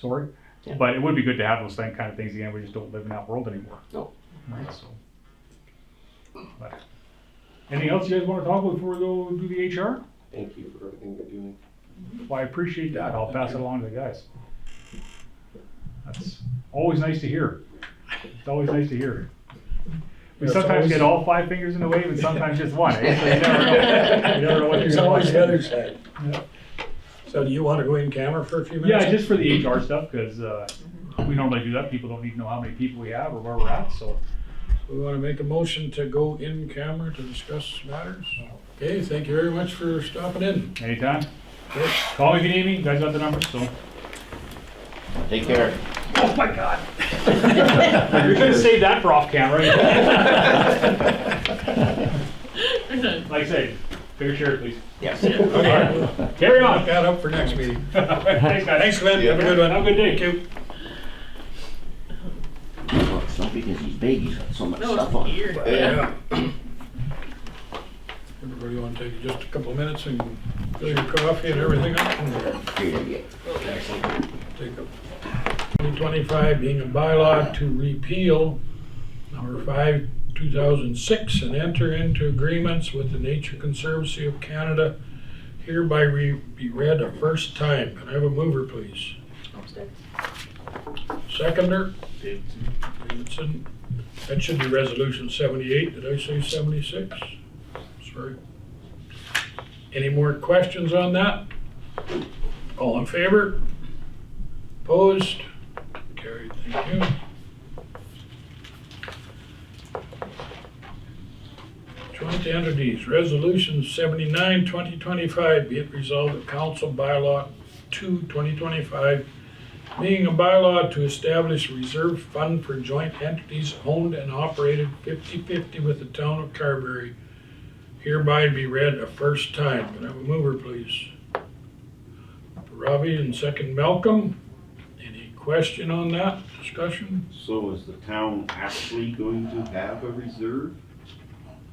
sorry, Yeah. but it would be good to have those kind of things again. We just don't live in that world anymore. No. Right, so. But, anything else you guys want to talk about before we go do the HR? Thank you for everything you're doing. Well, I appreciate that. I'll pass it along to the guys. That's always nice to hear. It's always nice to hear. We It's sometimes always- get all 5 fingers in the wave and sometimes just one, eh? So you never know. You never know what It's you're always gonna the like. other side. Yeah. So do you want to go in camera for a few minutes? Yeah, just for the HR stuff, because we normally do that. People don't need to know how many people we have or where we're at, so. We want to make a motion to go in camera to discuss matters. Okay, thank you very much for stopping in. Anytime. Okay. Call me if you need me. You guys got the numbers, so. Take care. Oh my God. You're gonna save that for off camera. Like I say, bigger chair, please. Yes. Okay. Carry Look on. that up for next meeting. Thanks, guys. Thanks, Glenn. Have a good one. Have a good day. Thank you. Well, it's not because he's big, he's got so much No, stuff it's on. weird. Yeah. Everybody want to take just a couple of minutes and fill your coffee and everything up? And Great idea. take up 2025 being a bylaw to repeal number 5, 2006 and enter into agreements with the Nature Conservancy of Canada hereby be read a first time. Can I have a mover, please? Seconder? Davidson. That should be resolution 78. Did I say 76? Sorry. Any more questions on that? All in favor? Opposed? Carried. Thank you. Joint entities, resolution 79, 2025, be it resolved that council bylaw 2, 2025, being a bylaw to establish a reserve fund for joint entities owned and operated 50/50 with the town of Carberry, hereby be read a first time. Can I have a mover, please? Robbie and second Malcolm. Any question on that discussion? So is the town actually going to have a reserve?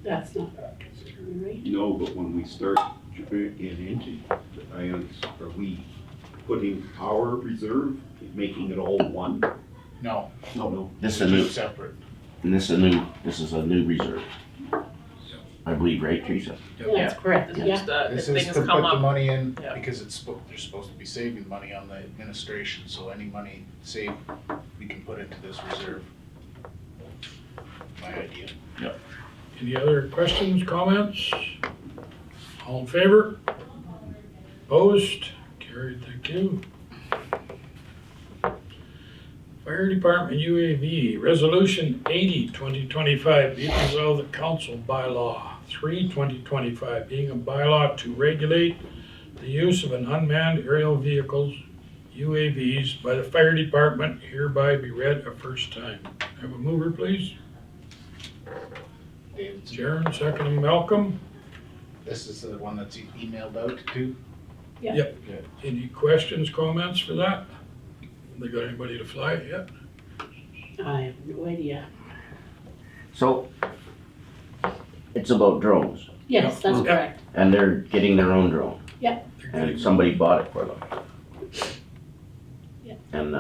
That's not considering, right? No, but when we start getting into, are we putting our reserve, making it all one? No, No. This is a new, separate. and this is a new reserve. I believe, right, Teresa? That's correct, It's yeah. just, This if is things to come put the up. money in, Yeah. because they're supposed to be saving money on the administration, so any money saved, we can put into this reserve. My idea. Any other questions, comments? All in favor? Opposed? Carried, thank you. Fire Department UAV, Resolution 80, 2025, be it resolved that council bylaw 3, 2025, being a bylaw to regulate the use of an unmanned aerial vehicles, UAVs, by the fire department, hereby be read a first time. Have a mover, please? Davidson. Sharon, second Malcolm. This is the one that's emailed out to? Yep. Any questions, comments for that? They got anybody to fly it yet? I have no idea. So, it's about drones, Yes, that's Yeah. correct. and they're getting their own drone, They're and getting- somebody bought it for them. Yeah. And,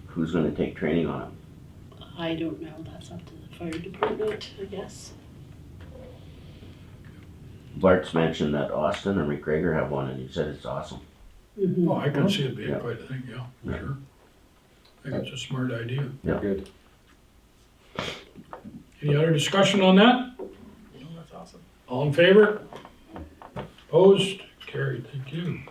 who's gonna take training on it? I don't know, that's up to the fire department, I guess. Bart's mentioned that Austin and McGregor have one, and he said it's awesome. Mhm. Oh, I can see it being Yeah. quite a thing, yeah, Yeah. sure. I think it's a smart idea. Yeah. Good. Any other discussion on that? Oh, that's awesome. All in favor? Opposed? Carried, thank you.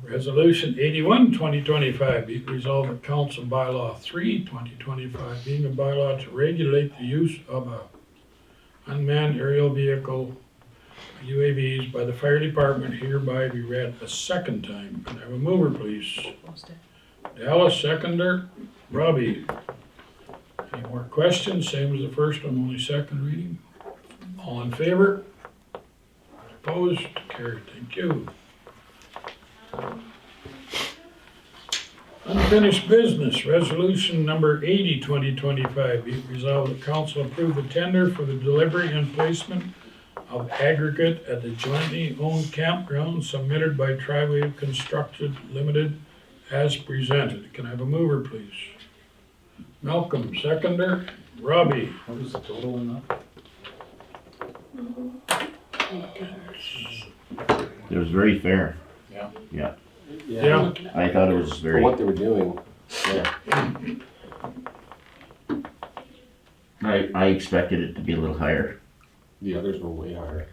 Resolution 81, 2025, be it resolved that council bylaw 3, 2025, being a bylaw to regulate the use of a unmanned aerial vehicle, UAVs, by the fire department, hereby be read a second time. Can I have a mover, please? Dallas, seconder. Robbie. Any more questions? Same as the first one, only second reading. All in favor? Opposed? Carried. Thank you. Unfinished business, resolution number 80, 2025. Be it resolved that council approve the tender for the delivery and placement of aggregate at the jointly owned campground submitted by Triway Constructed Limited as presented. Can I have a mover, please? Malcolm, seconder. Robbie. What was the total on that? It was very fair. Yeah. Yeah, Yeah. I thought it was For very, what they were doing. I expected it to be a little higher. The others were way higher.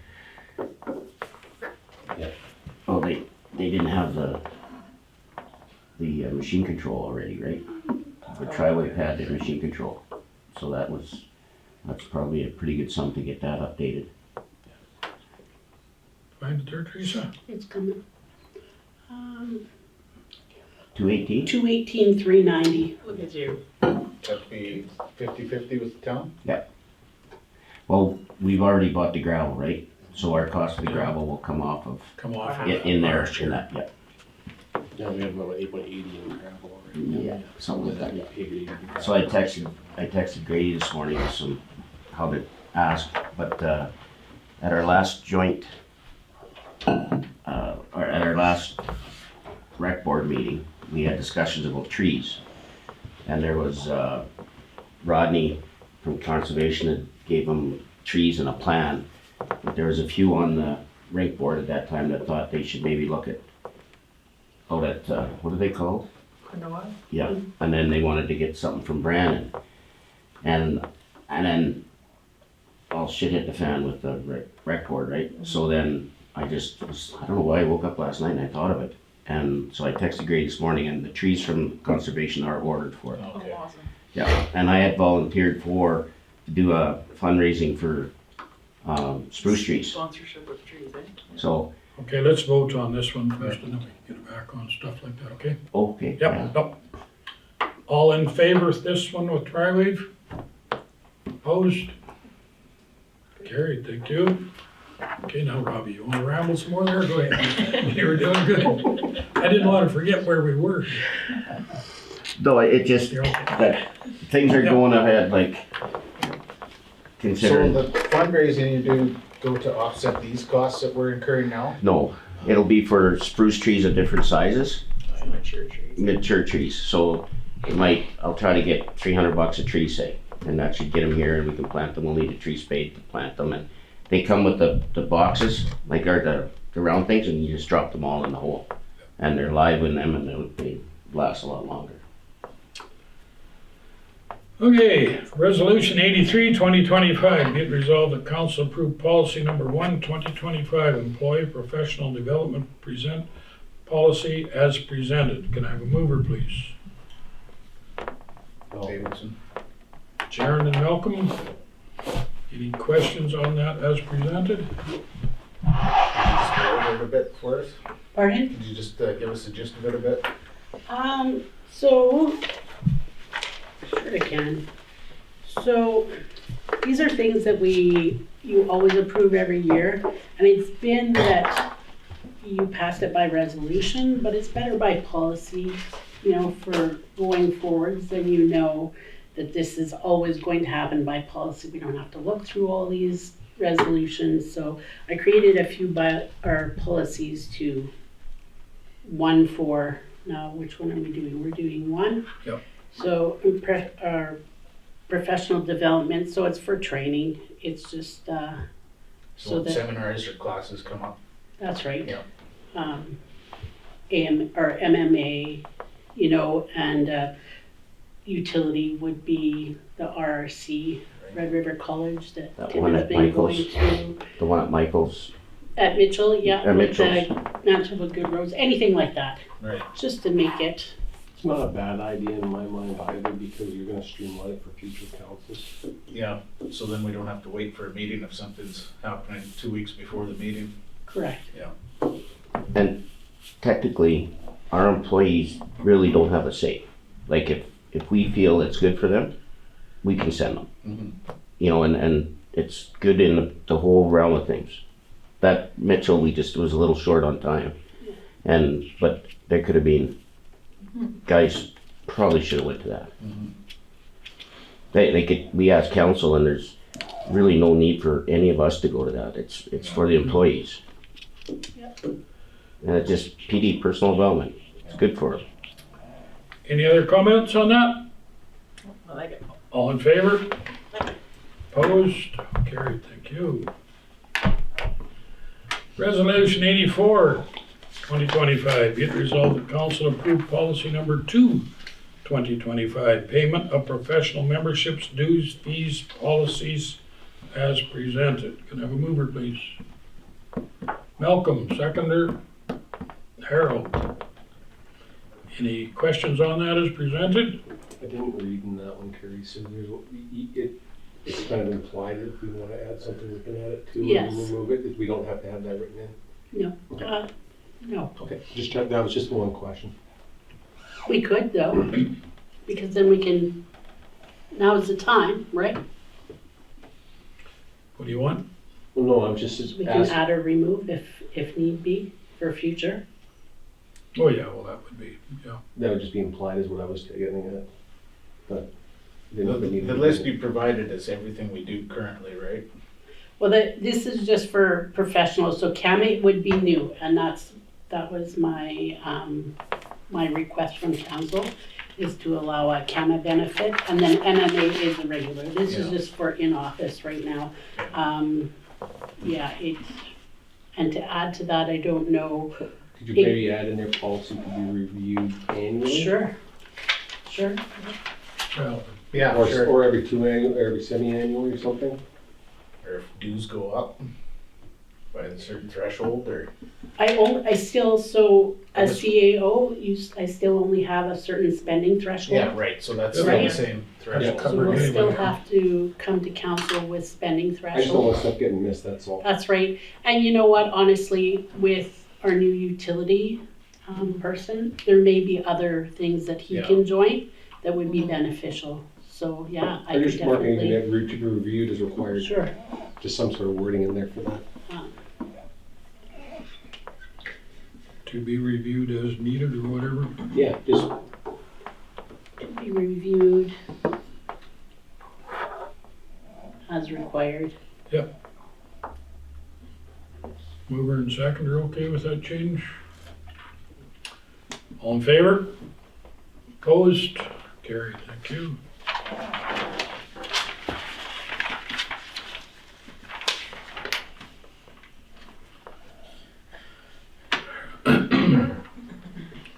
Oh, they didn't have the machine control already, right? The Triway had the machine control, so that's probably a pretty good sum to get that updated. Find it there, Teresa? It's coming. 218? 218,390. Look at you. That'd be 50-50 with the town? Well, we've already bought the gravel, right? So our cost of the gravel will come off of, Come off. in there, in that, yeah. Yeah, we have about 8.80 in gravel already. Yeah, something like that, yeah. Paid 80 in gravel. So I texted Grady this morning with some, how to ask, but, at our last joint, or at our last rec board meeting, we had discussions about trees. And there was, Rodney from Conservation that gave them trees and a plan. But there was a few on the rink board at that time that thought they should maybe look at, what are they called? Yeah, and then they wanted to get something from Brandon. And then all shit hit the fan with the rec board, right? So then I don't know why I woke up last night and I thought of it. And so I texted Grady this morning, and the trees from Conservation are ordered for it. Okay. Awesome. Yeah, and I had volunteered to do a fundraising for spruce trees. Sponsorship of trees, eh? So, Okay, let's vote on this one first, and then we can get back on stuff like that, okay? okay. yeah. Yep, yep. All in favor of this one with tri-wave? Opposed? Carried, thank you. Okay, now Robbie, you wanna ramble some more there? Go ahead. You were doing good. I didn't wanna forget where we were. No, it just, You're okay. that things are going ahead, like, So considering, the fundraising you do go to offset these costs that we're incurring now? no, it'll be for spruce trees of different sizes, Mature trees. mature trees, so I'll try to get $300 a tree, say, and that should get them here, and we can plant them. We'll need a tree spade to plant them, and they come with the boxes, like, or the round things, and you just drop them all in the hole, and they're live in them, and they last a lot longer. Okay, resolution 83, 2025, be it resolved that council approve policy number 1, 2025, employee professional development present policy as presented. Can I have a mover, please? Davidson. Sharon and Malcolm, any questions on that as presented? Just go over it a bit for us. Pardon? Could you just give us a gist of it a bit? So, sure I can. So, these are things that you always approve every year, and it's been that you passed it by resolution, but it's better by policy, for going forwards, then you know that this is always going to happen by policy. We don't have to look through all these resolutions, so I created a few policies to one for, now which one are we doing? We're doing one. Yep. So our professional development, so it's for training. It's just So so when that, seminars or classes come up? that's right. Yeah. MMA, and utility would be the RRC, Red River College, that That Tim one has at been Michael's. going to. The one at Michael's, At Mitchell, yeah, At with the Mitchell's. Natural Good Roads, anything like that, Right. just to make it. It's not a bad idea in my mind either, because you're gonna streamline it for future councils. Yeah, so then we don't have to wait for a meeting if something's happening 2 weeks before the meeting. Correct. and technically, our employees really don't have a say. Like, if we feel it's good for them, we can send them. Mm-hmm. And it's good in the whole realm of things. That Mitchell, we just was a little short on time. But there could have been, guys probably should have went to that. Mm-hmm. We asked council, and there's really no need for any of us to go to that. It's for the employees. Yep. And it's just PD, personal development. It's good for them. Any other comments on that? I like it. All in favor? Opposed? Carried, thank you. Resolution 84, 2025, be it resolved that council approve policy number 2, 2025, payment of professional memberships, dues, fees, policies as presented. Can I have a mover, please? Malcolm, seconder. Harold. Any questions on that as presented? I didn't read in that one, Terry, so it's kind of implied that if we wanna add something, we can add it to, Yes. and remove it, we don't have to have that written in. No, no, Okay, that was just one question. we could though, because then we can now's the time, right? What do you want? Well, no, I'm just We can asking. add or remove if need be for future. Oh, yeah, well, that would be, yeah. That would just be implied is what I was getting at. But. they don't need The to list be- you provided is everything we do currently, right? Well, this is just for professionals, so CAMA would be new, and that was my, my request from council, is to allow a CAMA benefit, and then MMA is the regular. This is Yeah. just for in-office right now. Yeah, and to add to that, I don't know. Could you maybe add in there policy to be reviewed annually? Sure. Well, Yeah, Or, sure. or every every semi-annually or something? Or if dues go up by a certain threshold, or I still, so as was- CAO, I still only have a certain spending threshold. yeah, right. So that's still Right. the same threshold. Yeah, So covered we'll still anyway. have to come to council with spending I just don't threshold. want stuff getting missed, that's all. That's right. And you know what, honestly, with our new utility person, there may be other things that he Yeah. can join that would be beneficial. So, yeah, I I'm could just marking definitely, that route to be reviewed as required, sure. just some sort of wording in there for that. to be reviewed as needed or whatever. Yeah, just, To be reviewed as required. Mover and seconder, okay with that change? All in favor? Opposed? Carried, thank you.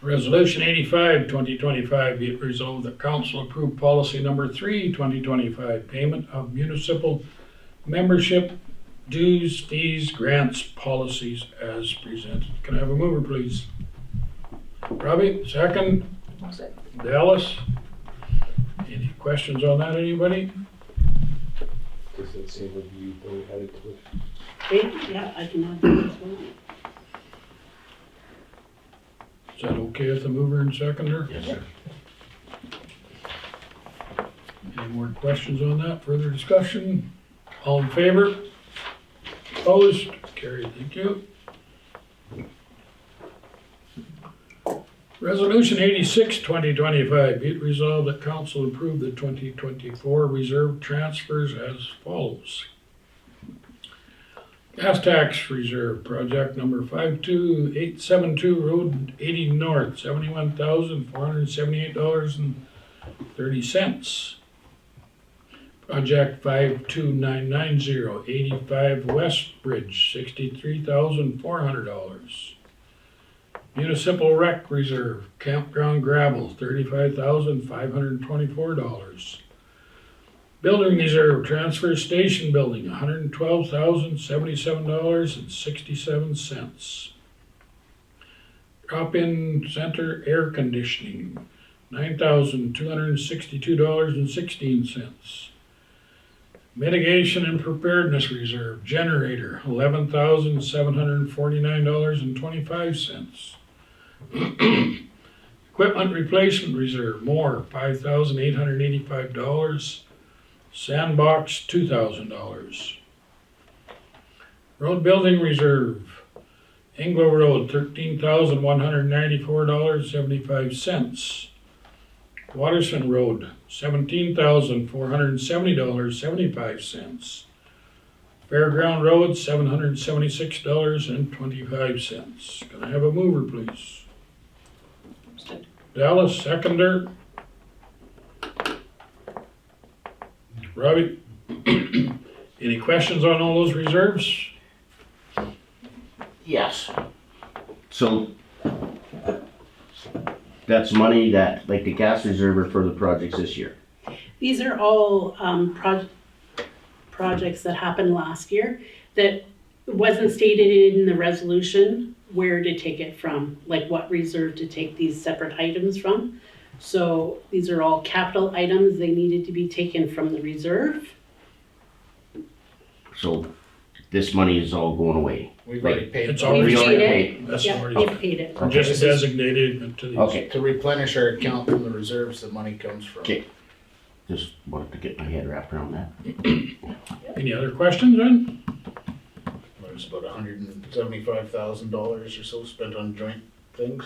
Resolution 85, 2025, be it resolved that council approve policy number 3, 2025, payment of municipal membership dues, fees, grants, policies as presented. Can I have a mover, please? Robbie, second. Dallas. Any questions on that, anybody? does that say review, though we had it to it? Okay, yeah, I can add that as well. Is that okay with the mover and seconder? Yes, sir. Any more questions on that? Further discussion? All in favor? Opposed? Carried, thank you. Resolution 86, 2025, be it resolved that council approve the 2024 reserve transfers as follows. Gas tax reserve, project number 52872, Road 80 North, $71,478.30. Project 52990, 85 West Bridge, $63,400. Municipal Rec Reserve, Campground Gravel, $35,524. Building Reserve, Transfer Station Building, $112,077.67. Drop-in Center Air Conditioning, $9,262.16. Mitigation and Preparedness Reserve, Generator, $11,749.25. Equipment Replacement Reserve, more, $5,885. Sandbox, $2,000. Road Building Reserve, Englow Road, $13,194.75. Waterson Road, $17,470.75. Fairground Road, $776.25. Can I have a mover, please? Dallas, seconder. Robbie? Any questions on all those reserves? Yes. So that's money that, like the gas reserve are for the projects this year. These are all projects that happened last year that wasn't stated in the resolution where to take it from, like what reserve to take these separate items from. So these are all capital items. They needed to be taken from the reserve. So this money is all going away. We've already paid. It's for already We've already paid paid. it. That's Yeah, already- we've paid it. Okay. Just designated to these. Okay. To replenish our account from the reserves the money comes from. Okay. just wanted to get my head wrapped around that. Any other questions then? There's about $175,000 or so spent on joint things.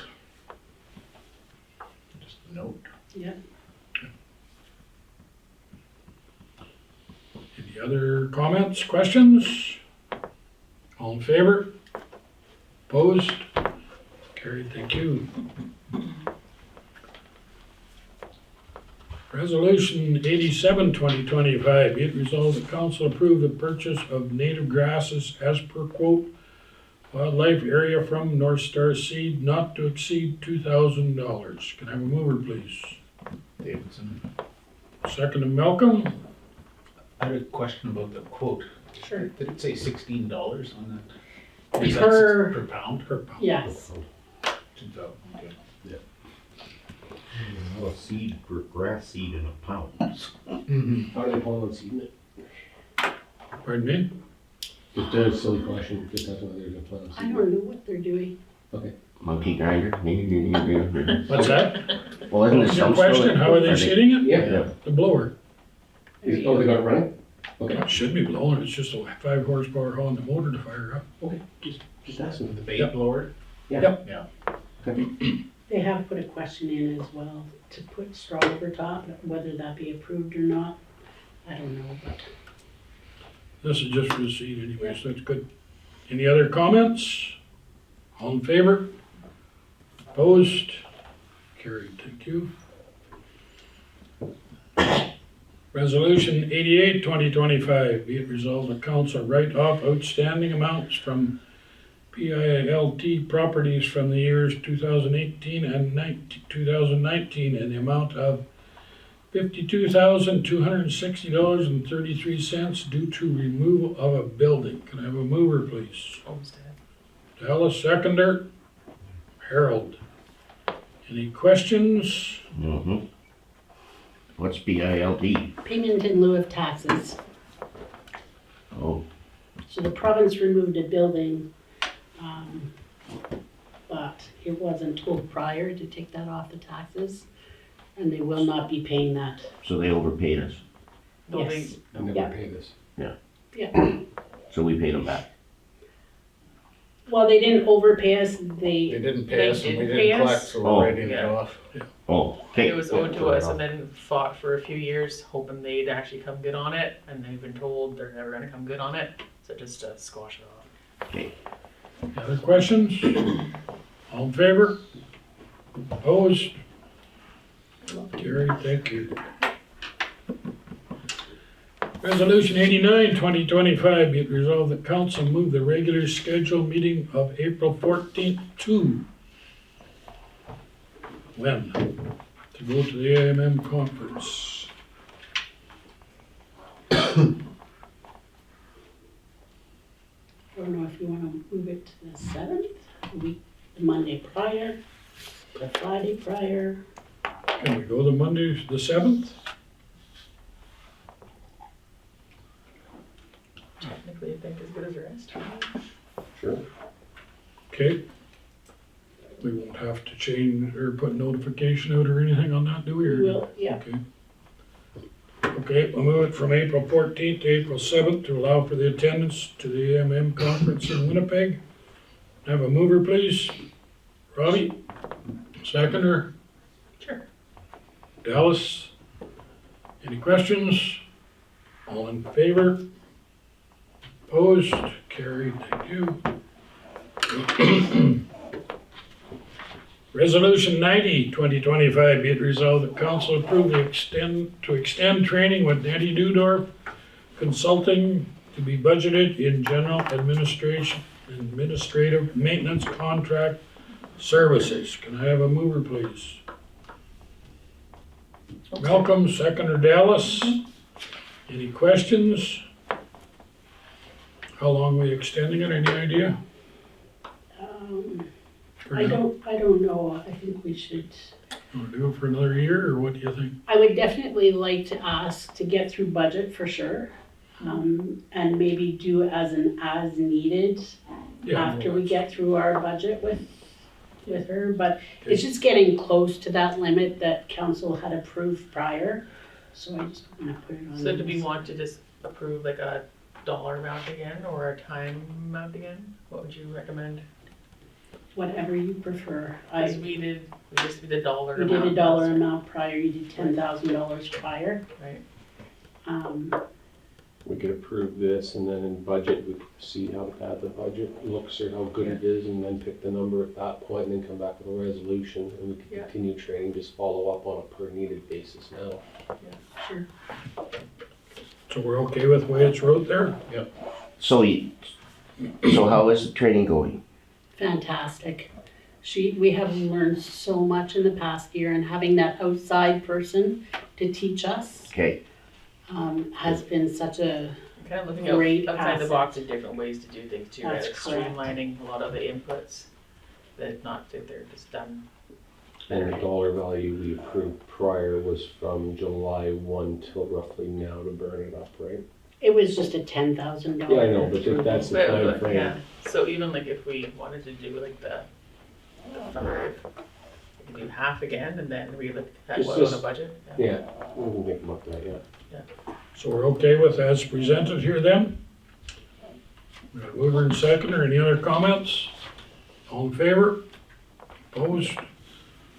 Just a note. Yeah. Any other comments, questions? All in favor? Opposed? Carried, thank you. Resolution 87, 2025, be it resolved that council approve the purchase of native grasses as per quote wildlife area from North Star Seed not to exceed $2,000. Can I have a mover, please? Davidson. Second to Malcolm. I had a question about the quote. Sure. Did it say $16 on that? Is Per- that per pound? Per pound. Yes. 2,000, okay. Well, seed for grass seed in a pound. Mm-hmm. How do they plan on seeding it? Pardon me? Just a silly question, just that's what they're gonna plan on I seeding. don't know what they're doing. Monkey grinder? What's that? Well, isn't What it was your some question? sort of- How are they seeding it? Yeah. The blower. Oh, they got it running? Okay, It should be blowing, it's just a 5 horsepower hauling the motor to fire up. okay, just asking. The bait Yep. blower? Yep. Yeah. They have put a question in as well to put straw over top, whether that be approved or not. I don't know, but This is just for the seed anyway, so that's good. Any other comments? All in favor? Opposed? Carried, thank you. Resolution 88, 2025, be it resolved the council write off outstanding amounts from PILT properties from the years 2018 and 2019 in the amount of $52,260.33 due to removal of a building. Can I have a mover, please? Homestead. Dallas, seconder. Harold. Any questions? Mm-hmm. What's BILD? payment in lieu of taxes. Oh, So the province removed a building, but it wasn't told prior to take that off the taxes, and they will not be paying that. so they overpaid us. Yes. And Yeah. never pay this. Yeah. So we paid them back. Well, they didn't overpay us. They They didn't They pay us and we didn't pay didn't collect, us? so Oh. we're writing it Yeah. off. Oh, okay. It was owed to us and then fought for a few years, hoping they'd actually come good on it, and they've been told they're never gonna come good on it, so just squash it off. Okay. Other questions? All in favor? Opposed? Carried, thank you. Resolution 89, 2025, be it resolved that council move the regular scheduled meeting of April 14th to when? To go to the AMM conference. I don't know if you wanna move it to the 7th, the Monday prior, the Friday prior. Can we go the Monday, the 7th? Technically, I think as good as the rest. Sure. Okay. We won't have to change or put notification out or anything on that, do we? We or- will, yeah. Okay. Okay, we'll move it from April 14th to April 7th to allow for the attendance to the AMM conference in Winnipeg. Have a mover, please. Robbie? Seconder? Sure. Dallas? Any questions? All in favor? Opposed? Carried, thank you. Resolution 90, 2025, be it resolved that council approve to extend training with Danny Dudorf Consulting to be budgeted in general administrative maintenance contract services. Can I have a mover, please? Malcolm, seconder Dallas. Any questions? How long are we extending it? Any idea? For I now? don't know, I think we should, Want to do it for another year, or what do you think? I would definitely like to ask to get through budget for sure. And maybe do as needed Yeah, after we get through our budget with her, but it's just getting close to that limit that council had approved prior. So I just want to put it on. So do we this. want to just approve like a dollar amount again or a time amount again? What would you recommend? Whatever you prefer. Cause we just did the dollar You amount. did a dollar amount prior, you did $10,000 prior. Right. We could approve this and then in budget, we could see how bad the budget looks or how good it is and then pick the number at that point and then come back with a resolution and we could Yeah. continue training, just follow up on a per needed basis now. Sure. So we're okay with the way it's wrote there? So, so how is the training going? Fantastic. We have learned so much in the past year, and having that outside person to teach us Okay, has been such a Kind of looking Great outside the asset. box of different ways to do things too, right? That's Like correct. streamlining a lot of the inputs, that not that they're just done. And the dollar value we approved prior was from July 1 till roughly now to burn it up, right? It was just a $10,000. Yeah, I know, but if that's the time frame. Yeah, so even like if we wanted to do like the 5, we could do half again and then relook at It's what on just- the budget. Yeah, we can think about that, yeah. So we're okay with as presented here then? We got a mover and seconder, any other comments? All in favor? Opposed?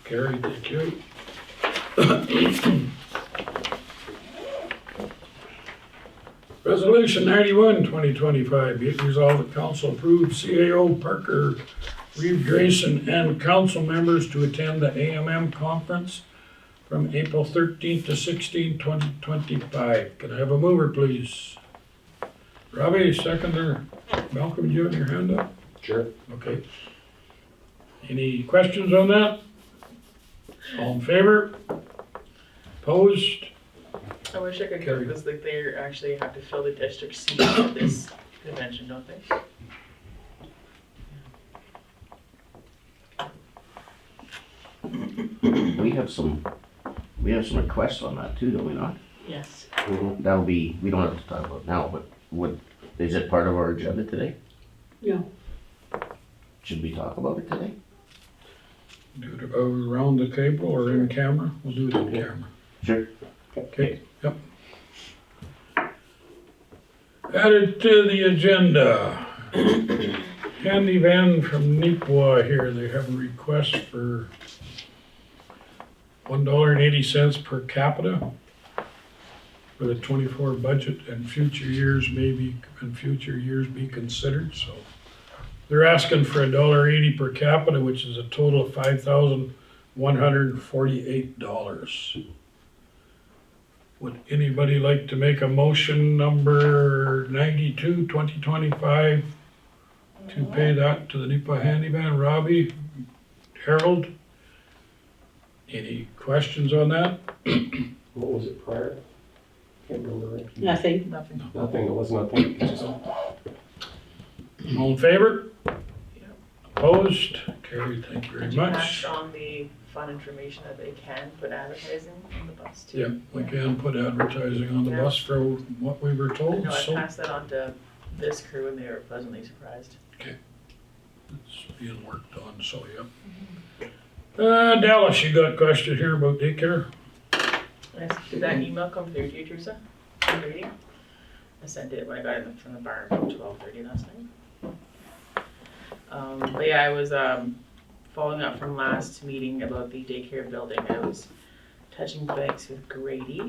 Carried, thank you. Resolution 91, 2025, be it resolved that council approve CAO Parker, Reeve Grayson, and council members to attend the AMM conference from April 13th to 16th, 2025. Can I have a mover, please? Robbie, seconder. Malcolm, you have your hand up? Sure. Okay. Any questions on that? All in favor? Opposed? I wish I could get Carried. this, like they actually have to fill the district seat at this convention, don't they? we have some requests on that too, don't we not? Yes. That'll be, we don't have to talk about it now, but is it part of our agenda today? No. Should we talk about it today? Do it around the table or in camera? We'll do it in camera. Sure. Okay, yep. Added to the agenda. Candy Van from Neepawa here, they have a request for $1.80 per capita for the 24 budget and future years be considered, so. They're asking for $1.80 per capita, which is a total of $5,148. Would anybody like to make a motion number 92, 2025 to pay that to the Neepawa Handyman? Robbie, Harold? Any questions on that? What was it prior? Can't remember. Right? Nothing. Nothing. Nothing, it was nothing. All in favor? Opposed? Carried, thank you very Did you much. pass on the fun information that they can put advertising on the bus too? Yeah, we can put advertising on the bus for what we were I told, know I so passed that on to this crew and they were pleasantly surprised. it's being worked on, so yeah. Dallas, you got a question here about daycare? Nice. Did that email come through to you, Teresa? From Brady? I sent it when I got it from the barn about 12:30 last night. But yeah, I was following up from last meeting about the daycare building. I was touching base with Grady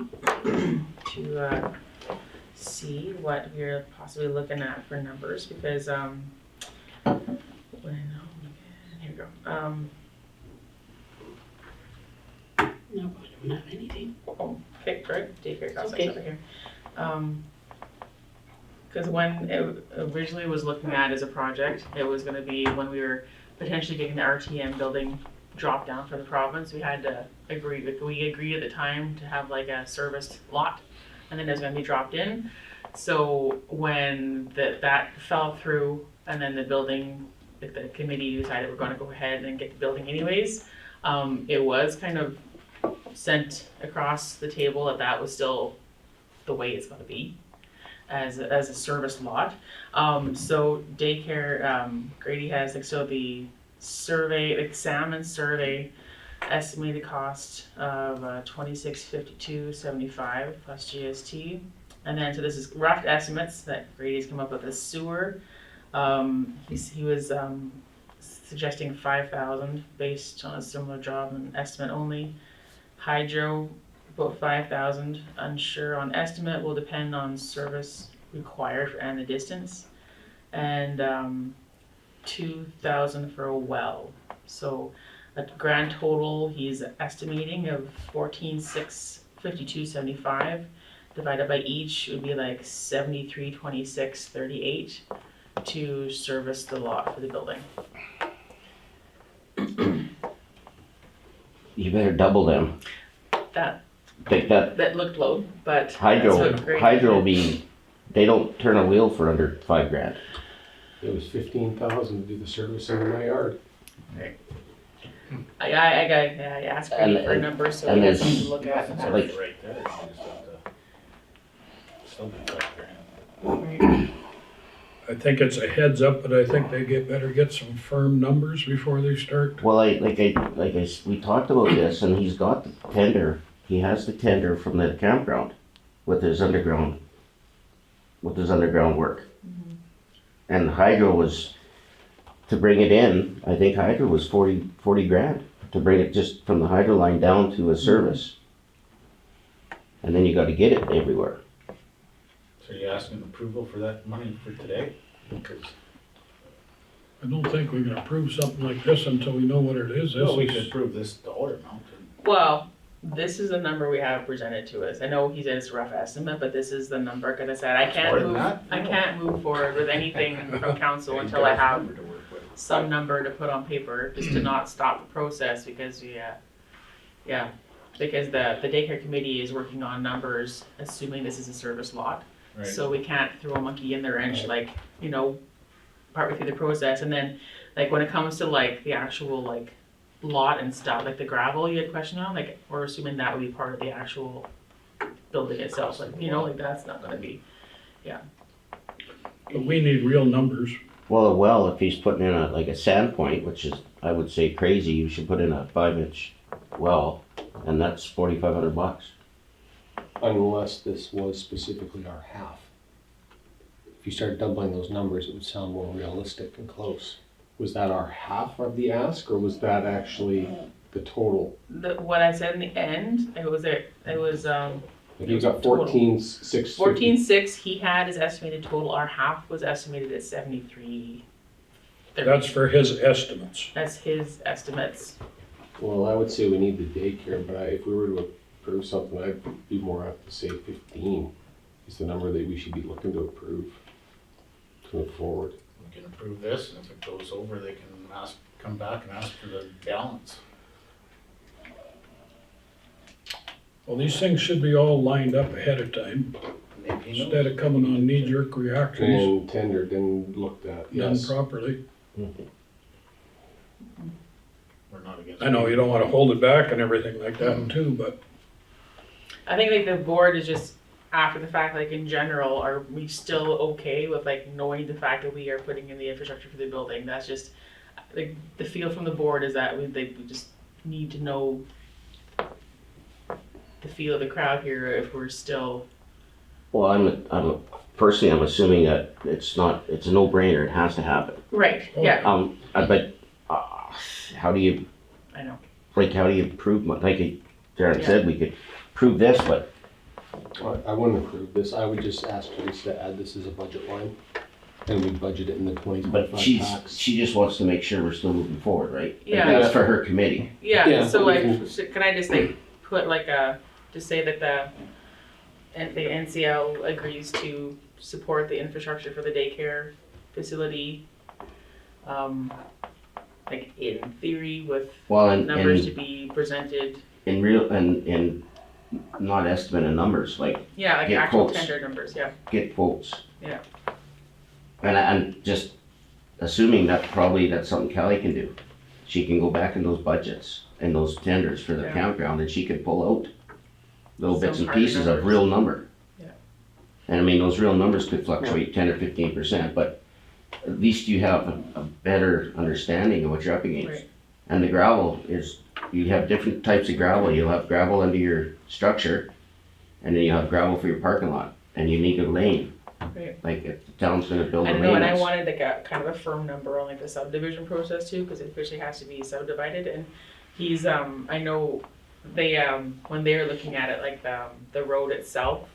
to see what we're possibly looking at for numbers because here we go. No, I don't have anything. Oh, okay, right, daycare costs Okay. over here. Because when it originally was looking at as a project, it was gonna be when we were potentially getting the RTM building dropped down for the province, we had to agree, we agreed at the time to have like a serviced lot, and then it was gonna be dropped in. So when that fell through, and then the building, the committee decided we're gonna go ahead and get the building anyways, it was kind of sent across the table that was still the way it's gonna be as a service lot. So daycare, Grady has, like, so the survey, like salmon survey, estimated cost of $2652.75 plus GST. And then, so this is rough estimates that Grady's come up with. As sewer, he was suggesting 5,000 based on a similar job and estimate only. Hydro, about 5,000. Unsure on estimate, will depend on service required and the distance. And 2,000 for a well. So a grand total he's estimating of 14,652.75 divided by each would be like 7326.38 to service the lot for the building. You better double them. That Take that looked low, but hydro, that's what Grady hydro did. be, they don't turn a wheel for under $5,000. It was 15,000 to do the servicing in my yard. I asked Grady for a number, so and he has there's- something to look at. Like, Right there, you just have to, still be I think it's a heads up, but I think they better get some firm numbers before they start. well, we talked about this, and he's got the tender. He has the tender from the campground with his underground work. And hydro was, to bring it in, I think hydro was 40 grand to bring it just from the hydro line down to a service. And then you got to get it everywhere. So you're asking approval for that money for today? Because, I don't think we can approve something like this until we know what it is. well, we This could is, approve this dollar amount. Well, this is the number we have presented to us. I know he said it's a rough estimate, but this is the number, cause I said I can't More than move, that? I can't move forward with anything from council until I have some number to put on paper, just to not stop the process, because because the daycare committee is working on numbers, assuming this is a service lot. Right. So we can't throw a monkey in the wrench, like, partway through the process, and then, like, when it comes to like the actual like lot and stuff, like the gravel you had question on, like, we're assuming that would be part of the actual building itself, like, like that's not gonna be, but we need real numbers. Well, if he's putting in a sand point, which is, I would say crazy, you should put in a 5-inch well, and that's $4,500. Unless this was specifically our half. If you start doubling those numbers, it would sound more realistic and close. Was that our half of the ask, or was that actually the total? what I said in the end, it was Like you got total. 14,650. 14.6, he had his estimated total, our half was estimated at 73. That's for his estimates. That's his estimates. Well, I would say we need the daycare, but if we were to approve something, I'd be more apt to say 15 is the number that we should be looking to approve to move forward. We can approve this, and if it goes over, they can come back and ask for the balance. Well, these things should be all lined up ahead of time, Maybe instead of coming on knee-jerk reactions, And tendered and looked at, done yes. properly. we're not against. I know you don't wanna hold it back and everything like that too, but I think like the board is just, after the fact, like in general, are we still okay with like knowing the fact that we are putting in the infrastructure for the building? That's just, like, the feel from the board is that we just need to know the feel of the crowd here, if we're still, Well, I'm personally, I'm assuming that it's a no-brainer, it has to happen. right, Oh. yeah, But how do you, I know. how do you prove, like Darren Yeah. said, we could prove this, but I wouldn't approve this. I would just ask Teresa to add this as a budget line, and we budget it in the 2025 But tax. she just wants to make sure we're still moving forward, right? Like, Yeah. That's for her committee. Yeah, Yeah, so we like, can- can I just like put like just say that the NCL agrees to support the infrastructure for the daycare facility, like in theory with Well, and numbers to be presented, in real, and not estimate of numbers, like yeah, like Get actual quotes. tender numbers, yeah. get quotes. Yeah. And I'm just assuming that probably that's something Kelly can do. She can go back in those budgets and those tenders for the Yeah. campground, and she could pull out little bits Some and hard pieces numbers. of real number. Yeah. And I mean, those real numbers could fluctuate 10 or 15%, but at least you have a better understanding of what you're up against. Right. And the gravel is, you have different types of gravel. You'll have gravel under your structure, and then you have gravel for your parking lot, and you need a lane. Right. Like if the town's gonna build a I lane. know, and I it's- wanted like a kind of a firm number on like the subdivision process too, because it officially has to be subdivided, and he's, I know they, when they're looking at it, like the road itself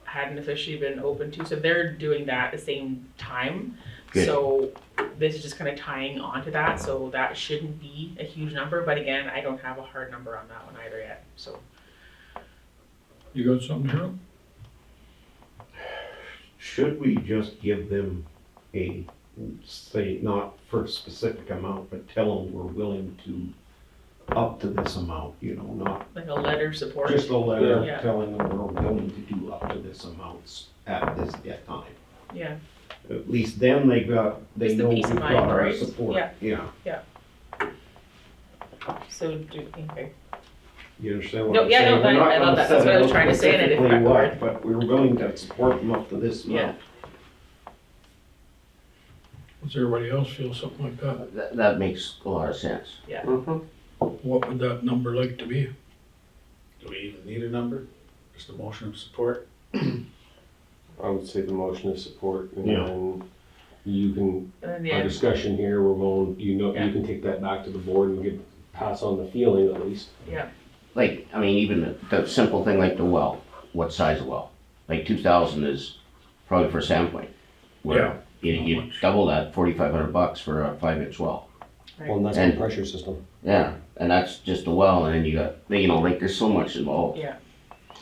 hadn't officially been open to, so they're doing that at the same time. Good. So this is just kind of tying onto that, so that shouldn't be a huge number, but again, I don't have a hard number on that one either yet, so. You got something, Harold? Should we just give them a, say, not for a specific amount, but tell them we're willing to up to this amount, you know, not Like a letter of support. just a letter Yeah. telling them we're willing to do up to this amount at this time. Yeah, At least then they Just the know peace we've of got mind, our right? support, Yeah. yeah. so okay. You understand what No, I'm yeah, saying? no, We're not I love gonna that. That's set what I was out trying to say, and I didn't specifically quite what, but we're willing to support them up to this Yeah. amount. Does everybody else feel something like that? That makes a lot of sense. What would that number like to be? Do we even need a number? Just a motion of support? I would say the motion of support, and Yeah. then you can, And then, our yeah, discussion here, we're going, Yeah. you can take that back to the board and pass on the feeling at least. yeah, Like, I mean, even the simple thing like the well, what size of well? Like 2,000 is probably for sampling. Where you double that, $4,500 for a 5-inch well. Well, and that's And- the pressure system. Yeah, and that's just a well, and then you got, you know, like there's so much involved. yeah,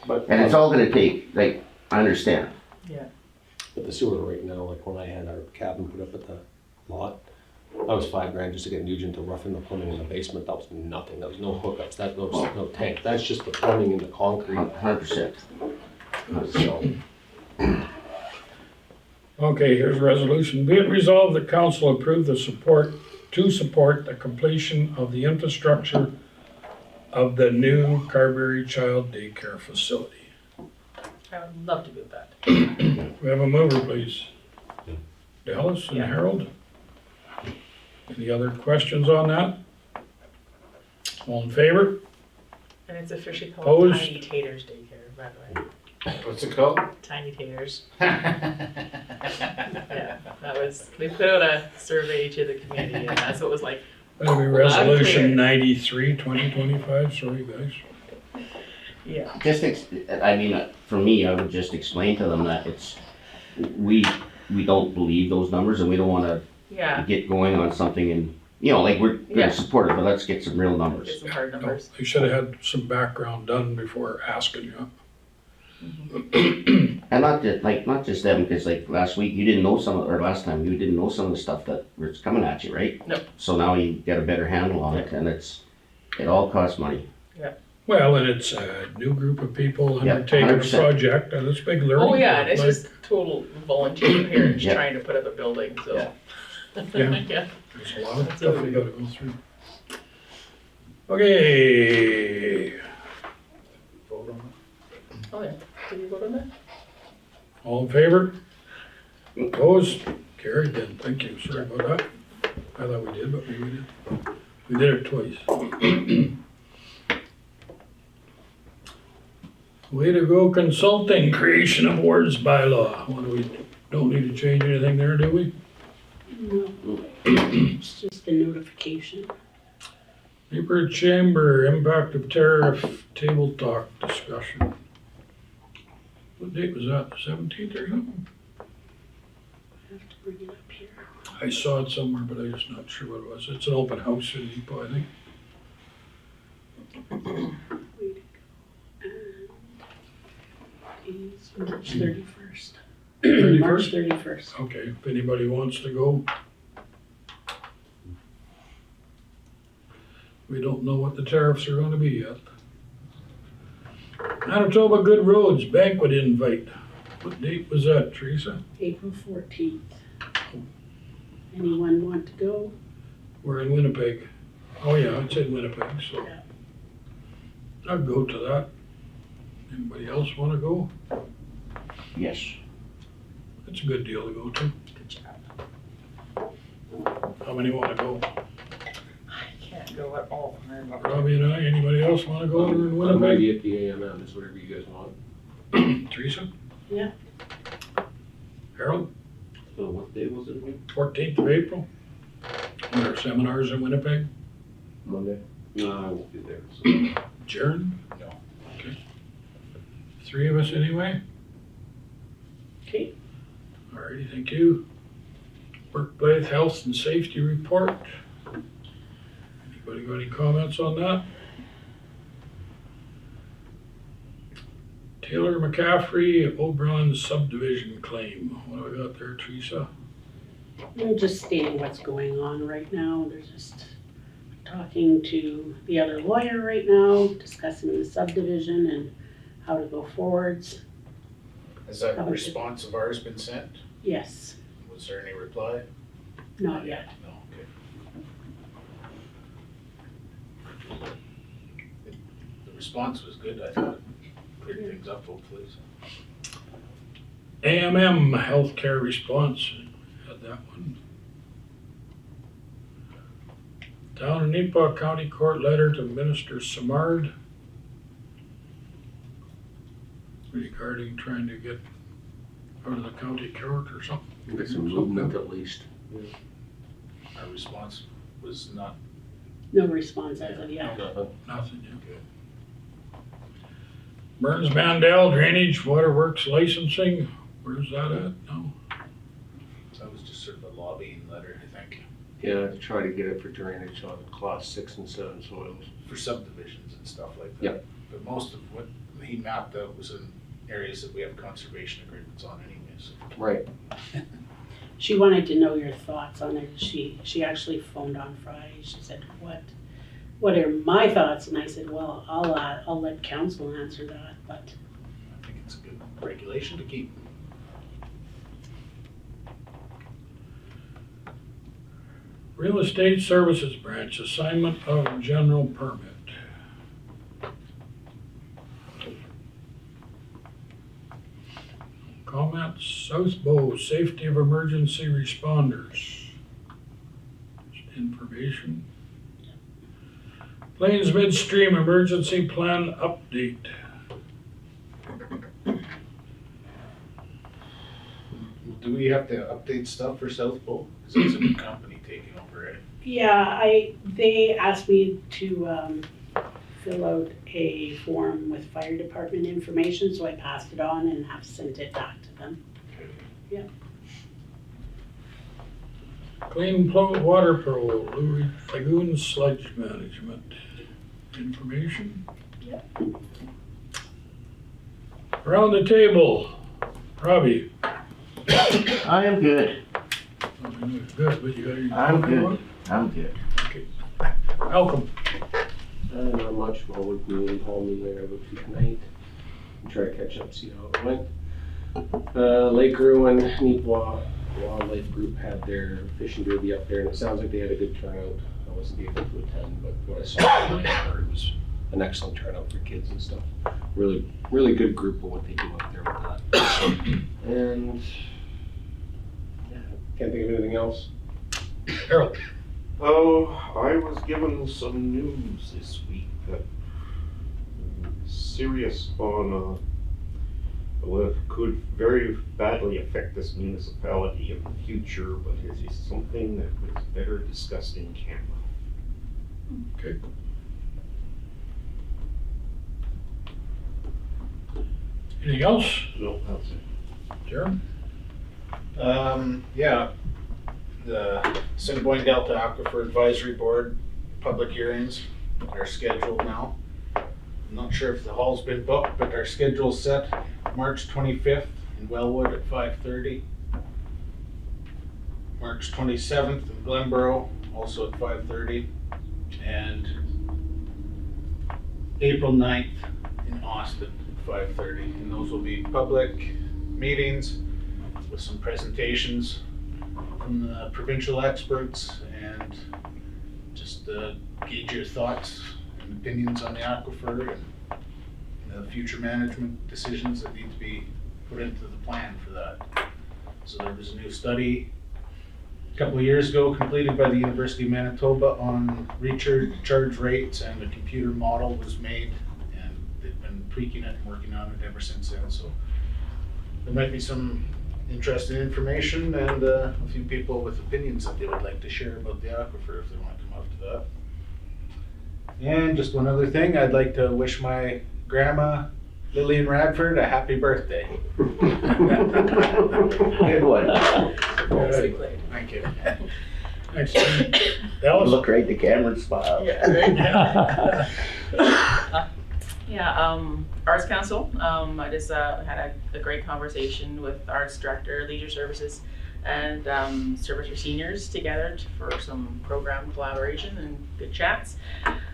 But, And it's all gonna take, like, I understand. yeah. but the sewer right now, like when I had our cabin put up at the lot, that was $5,000 just to get Nugent to rough in the plumbing in the basement. That was nothing. That was no hookups. That was no tank. That's just the plumbing and the concrete. 100%. So, Okay, here's a resolution. Be it resolved that council approve to support the completion of the infrastructure of the new Carberry Child Daycare Facility. I would love to do that. We have a mover, please. Dallas and Yeah. Harold. Any other questions on that? All in favor? And it's officially called Opposed? Tiny Taters Daycare, by the way. What's it called? Tiny Taters. Yeah, that was, they put out a survey to the community, and that's what was like. That'll be resolution 93, 2025, sorry guys. Yeah, I mean, for me, I would just explain to them that it's, we don't believe those numbers, and we don't wanna yeah, get going on something and, you know, like, we're Yeah. gonna support it, but let's get some real get numbers. some hard No, numbers. they should have had some background done before asking you. And not just them, because like last week, you didn't know or last time, you didn't know some of the stuff that was coming at you, right? No. So now you get a better handle on it, and it all costs money. Well, and it's a new group of people Yeah, undertaking a 100%. project, and it's big learning. Oh, yeah, and curve, it's like, just total volunteer here, just Yeah. trying to put up a building, so. Yeah. Yeah, There's a lot of stuff we gotta go through. Okay, Vote on it? oh yeah, did you vote on that? all in favor? Opposed? Carried then, thank you, sorry about that. I thought we did, but maybe we did. We did it twice. Way to go consulting, creation of words bylaw. What do we, don't need to change anything there, do we? No, it's just a notification. Paper chamber, impact of tariff, table talk discussion. What date was that, the 17th or something? I have to bring it up here. I saw it somewhere, but I'm just not sure what it was. It's an open house in Depot, I think. Way to go. And it's March 31st. 31st? March 31st. Okay, if anybody wants to go. We don't know what the tariffs are gonna be yet. Manitoba Good Roads banquet invite. What date was that, Teresa? April 14th. Anyone want to go? We're in Winnipeg. Oh yeah, it's in Winnipeg, so. Yeah. I'd go to that. Anybody else wanna go? Yes. It's a good deal to go to. Good job. How many wanna go? I can't go let all. Robbie and I, anybody else wanna go over in I'm Winnipeg? ready at the AMM, it's whatever you guys want. Teresa? Yeah. Harold? So what day was it again? 14th of April? Our seminars in Winnipeg? Monday. No, I won't be there, so. Jaren? No. Okay. 3 of us anyway? Okay. Alrighty, thank you. Workplace health and safety report. Anybody got any comments on that? Taylor McCaffrey, Oberon subdivision claim. What do we got there, Teresa? I'm just stating what's going on right now. They're just talking to the other lawyer right now, discussing the subdivision and how to go forwards. Has that response of ours been sent? Yes, Was there any reply? not yet. No, okay. The response was good, I thought. Cleared things up hopefully, so. AMM healthcare response. Had that one. Town of Neepaw County Court letter to Minister Samard regarding trying to get out of the county court or something. Get some movement at least. Our response was not. No response as of yet. Nothing yet. Burns Mandel Drainage Waterworks licensing. Where's that at? No. That was just sort of a lobbying letter, I think, Yeah, to try to get it for drainage on class 6 and 7 soils. for subdivisions and stuff like that. Yep. But most of what he mapped out was in areas that we have conservation agreements on anyways. Right. She wanted to know your thoughts on it. She actually phoned on Friday. She said, what are my thoughts? And I said, well, I'll let council answer that, but I think it's a good regulation to keep. Real Estate Services Branch, assignment of general permit. Comments, South Bow, safety of emergency responders. Just information. Plains Midstream emergency plan update. Do we have to update stuff for South Pole? Because it's a new company taking over it. yeah, they asked me to fill out a form with fire department information, so I passed it on and have sent it back to them. Clean Water Pro, Lagoon Sludge Management. Information. Yep. Around the table, Robbie. I am good. Good, but you got your. I'm good. I'm good. Okay. Malcolm. Not much, well, with community hall meeting I go to tonight. And try to catch up, see how it went. Lake Ruin, Neepaw Wildlife Group had their fishing derby up there, and it sounds like they had a good turnout. I wasn't able to attend, but what I saw online, I heard was an excellent turnout for kids and stuff. Really, really good group of what they do up there with that. And yeah, can't think of anything else. Harold. Oh, I was given some news this week that serious on what could very badly affect this municipality in the future, but it is something that was better discussed in camera. Okay. Anything else? No, that's it. Jeremy? Yeah, the Assiniboine Delta Aquifer Advisory Board public hearings are scheduled now. I'm not sure if the hall's been booked, but our schedule's set March 25th in Wellwood at 5:30. March 27th in Glenboro, also at 5:30. And April 9th in Austin at 5:30. And those will be public meetings with some presentations from the provincial experts and just gauge your thoughts and opinions on the aquifer and the future management decisions that need to be put into the plan for that. So there was a new study a couple of years ago, completed by the University of Manitoba on recharge rates, and a computer model was made, and they've been tweaking it and working on it ever since then. So there might be some interesting information and a few people with opinions that they would like to share about the aquifer if they want to come up to that. And just one other thing, I'd like to wish my grandma, Lillian Radford, a happy birthday. Good one. Good. Thank you. Next, You Alice? look right at the camera and smile. Arts Council, I just had a great conversation with Arts Director, Leisure Services, and Service for Seniors together for some program collaboration and good chats.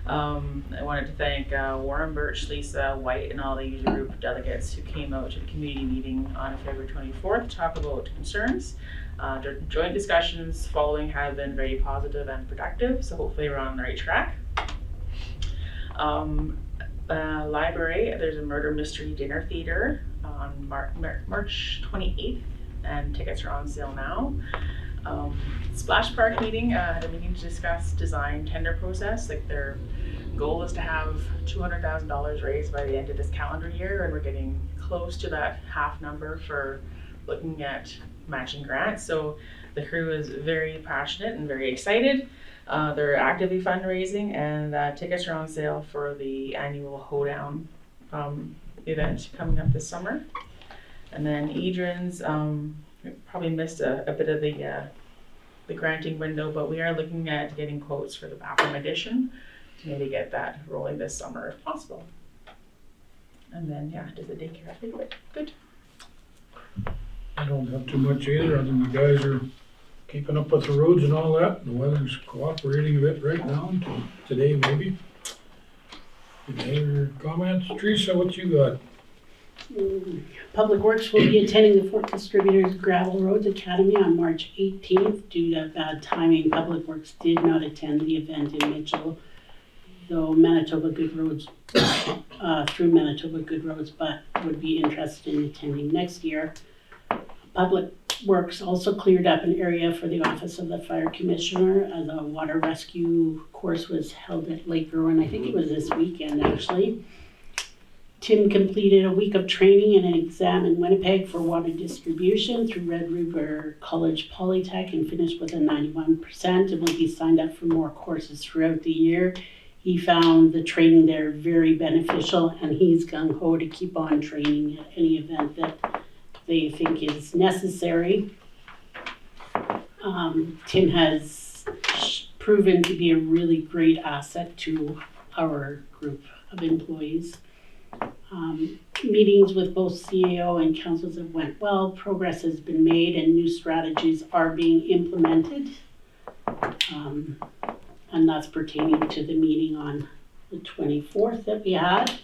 I wanted to thank Warren Birch, Lisa White, and all the user group delegates who came out to the community meeting on February 24th to talk about concerns. Joint discussions following have been very positive and productive, so hopefully we're on the right track. Library, there's a murder mystery dinner theater on March 28th, and tickets are on sale now. Splash Park meeting, had a meeting to discuss design tender process. Like, their goal is to have $200,000 raised by the end of this calendar year, and we're getting close to that half number for looking at matching grants. So the crew is very passionate and very excited. They're actively fundraising, and tickets are on sale for the annual Hoedown event coming up this summer. And then Edrins, we probably missed a bit of the granting window, but we are looking at getting quotes for the bathroom addition to maybe get that rolling this summer if possible. And then, yeah, just the daycare. I think we're good. I don't have too much either, other than the guys are keeping up with the roads and all that. The weather's cooperating a bit right now, until today maybe. Any other comments? Teresa, what you got? Public Works will be attending the Fort Distributors Gravel Roads Academy on March 18th. Due to bad timing, Public Works did not attend the event in Mitchell, though Manitoba Good Roads, through Manitoba Good Roads, but would be interested in attending next year. Public Works also cleared up an area for the Office of the Fire Commissioner as a water rescue course was held at Lake Irwin. I think it was this weekend, actually. Tim completed a week of training and an exam in Winnipeg for water distribution through Red River College Polytech and finished with a 91%, and will be signed up for more courses throughout the year. He found the training there very beneficial, and he's gung-ho to keep on training at any event that they think is necessary. Tim has proven to be a really great asset to our group of employees. Meetings with both CAO and councils have went well. Progress has been made and new strategies are being implemented. And that's pertaining to the meeting on the 24th that we had.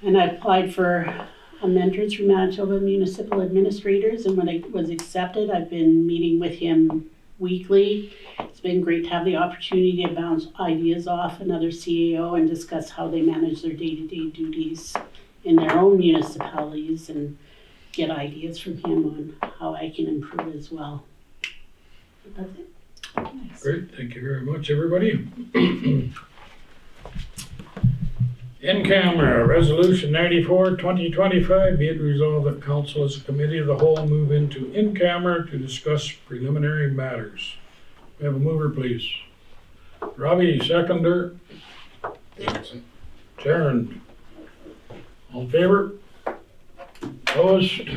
And I applied for a mentor through Manitoba Municipal Administrators, and when I was accepted, I've been meeting with him weekly. It's been great to have the opportunity to bounce ideas off another CAO and discuss how they manage their day-to-day duties in their own municipalities and get ideas from him on how I can improve as well. That's it. Nice. Great, thank you very much, everybody. In camera, resolution 94, 2025, be it resolved that council as a committee of the whole move into in camera to discuss preliminary matters. We have a mover, please. Robbie, seconder. Sharon. All in favor? Opposed?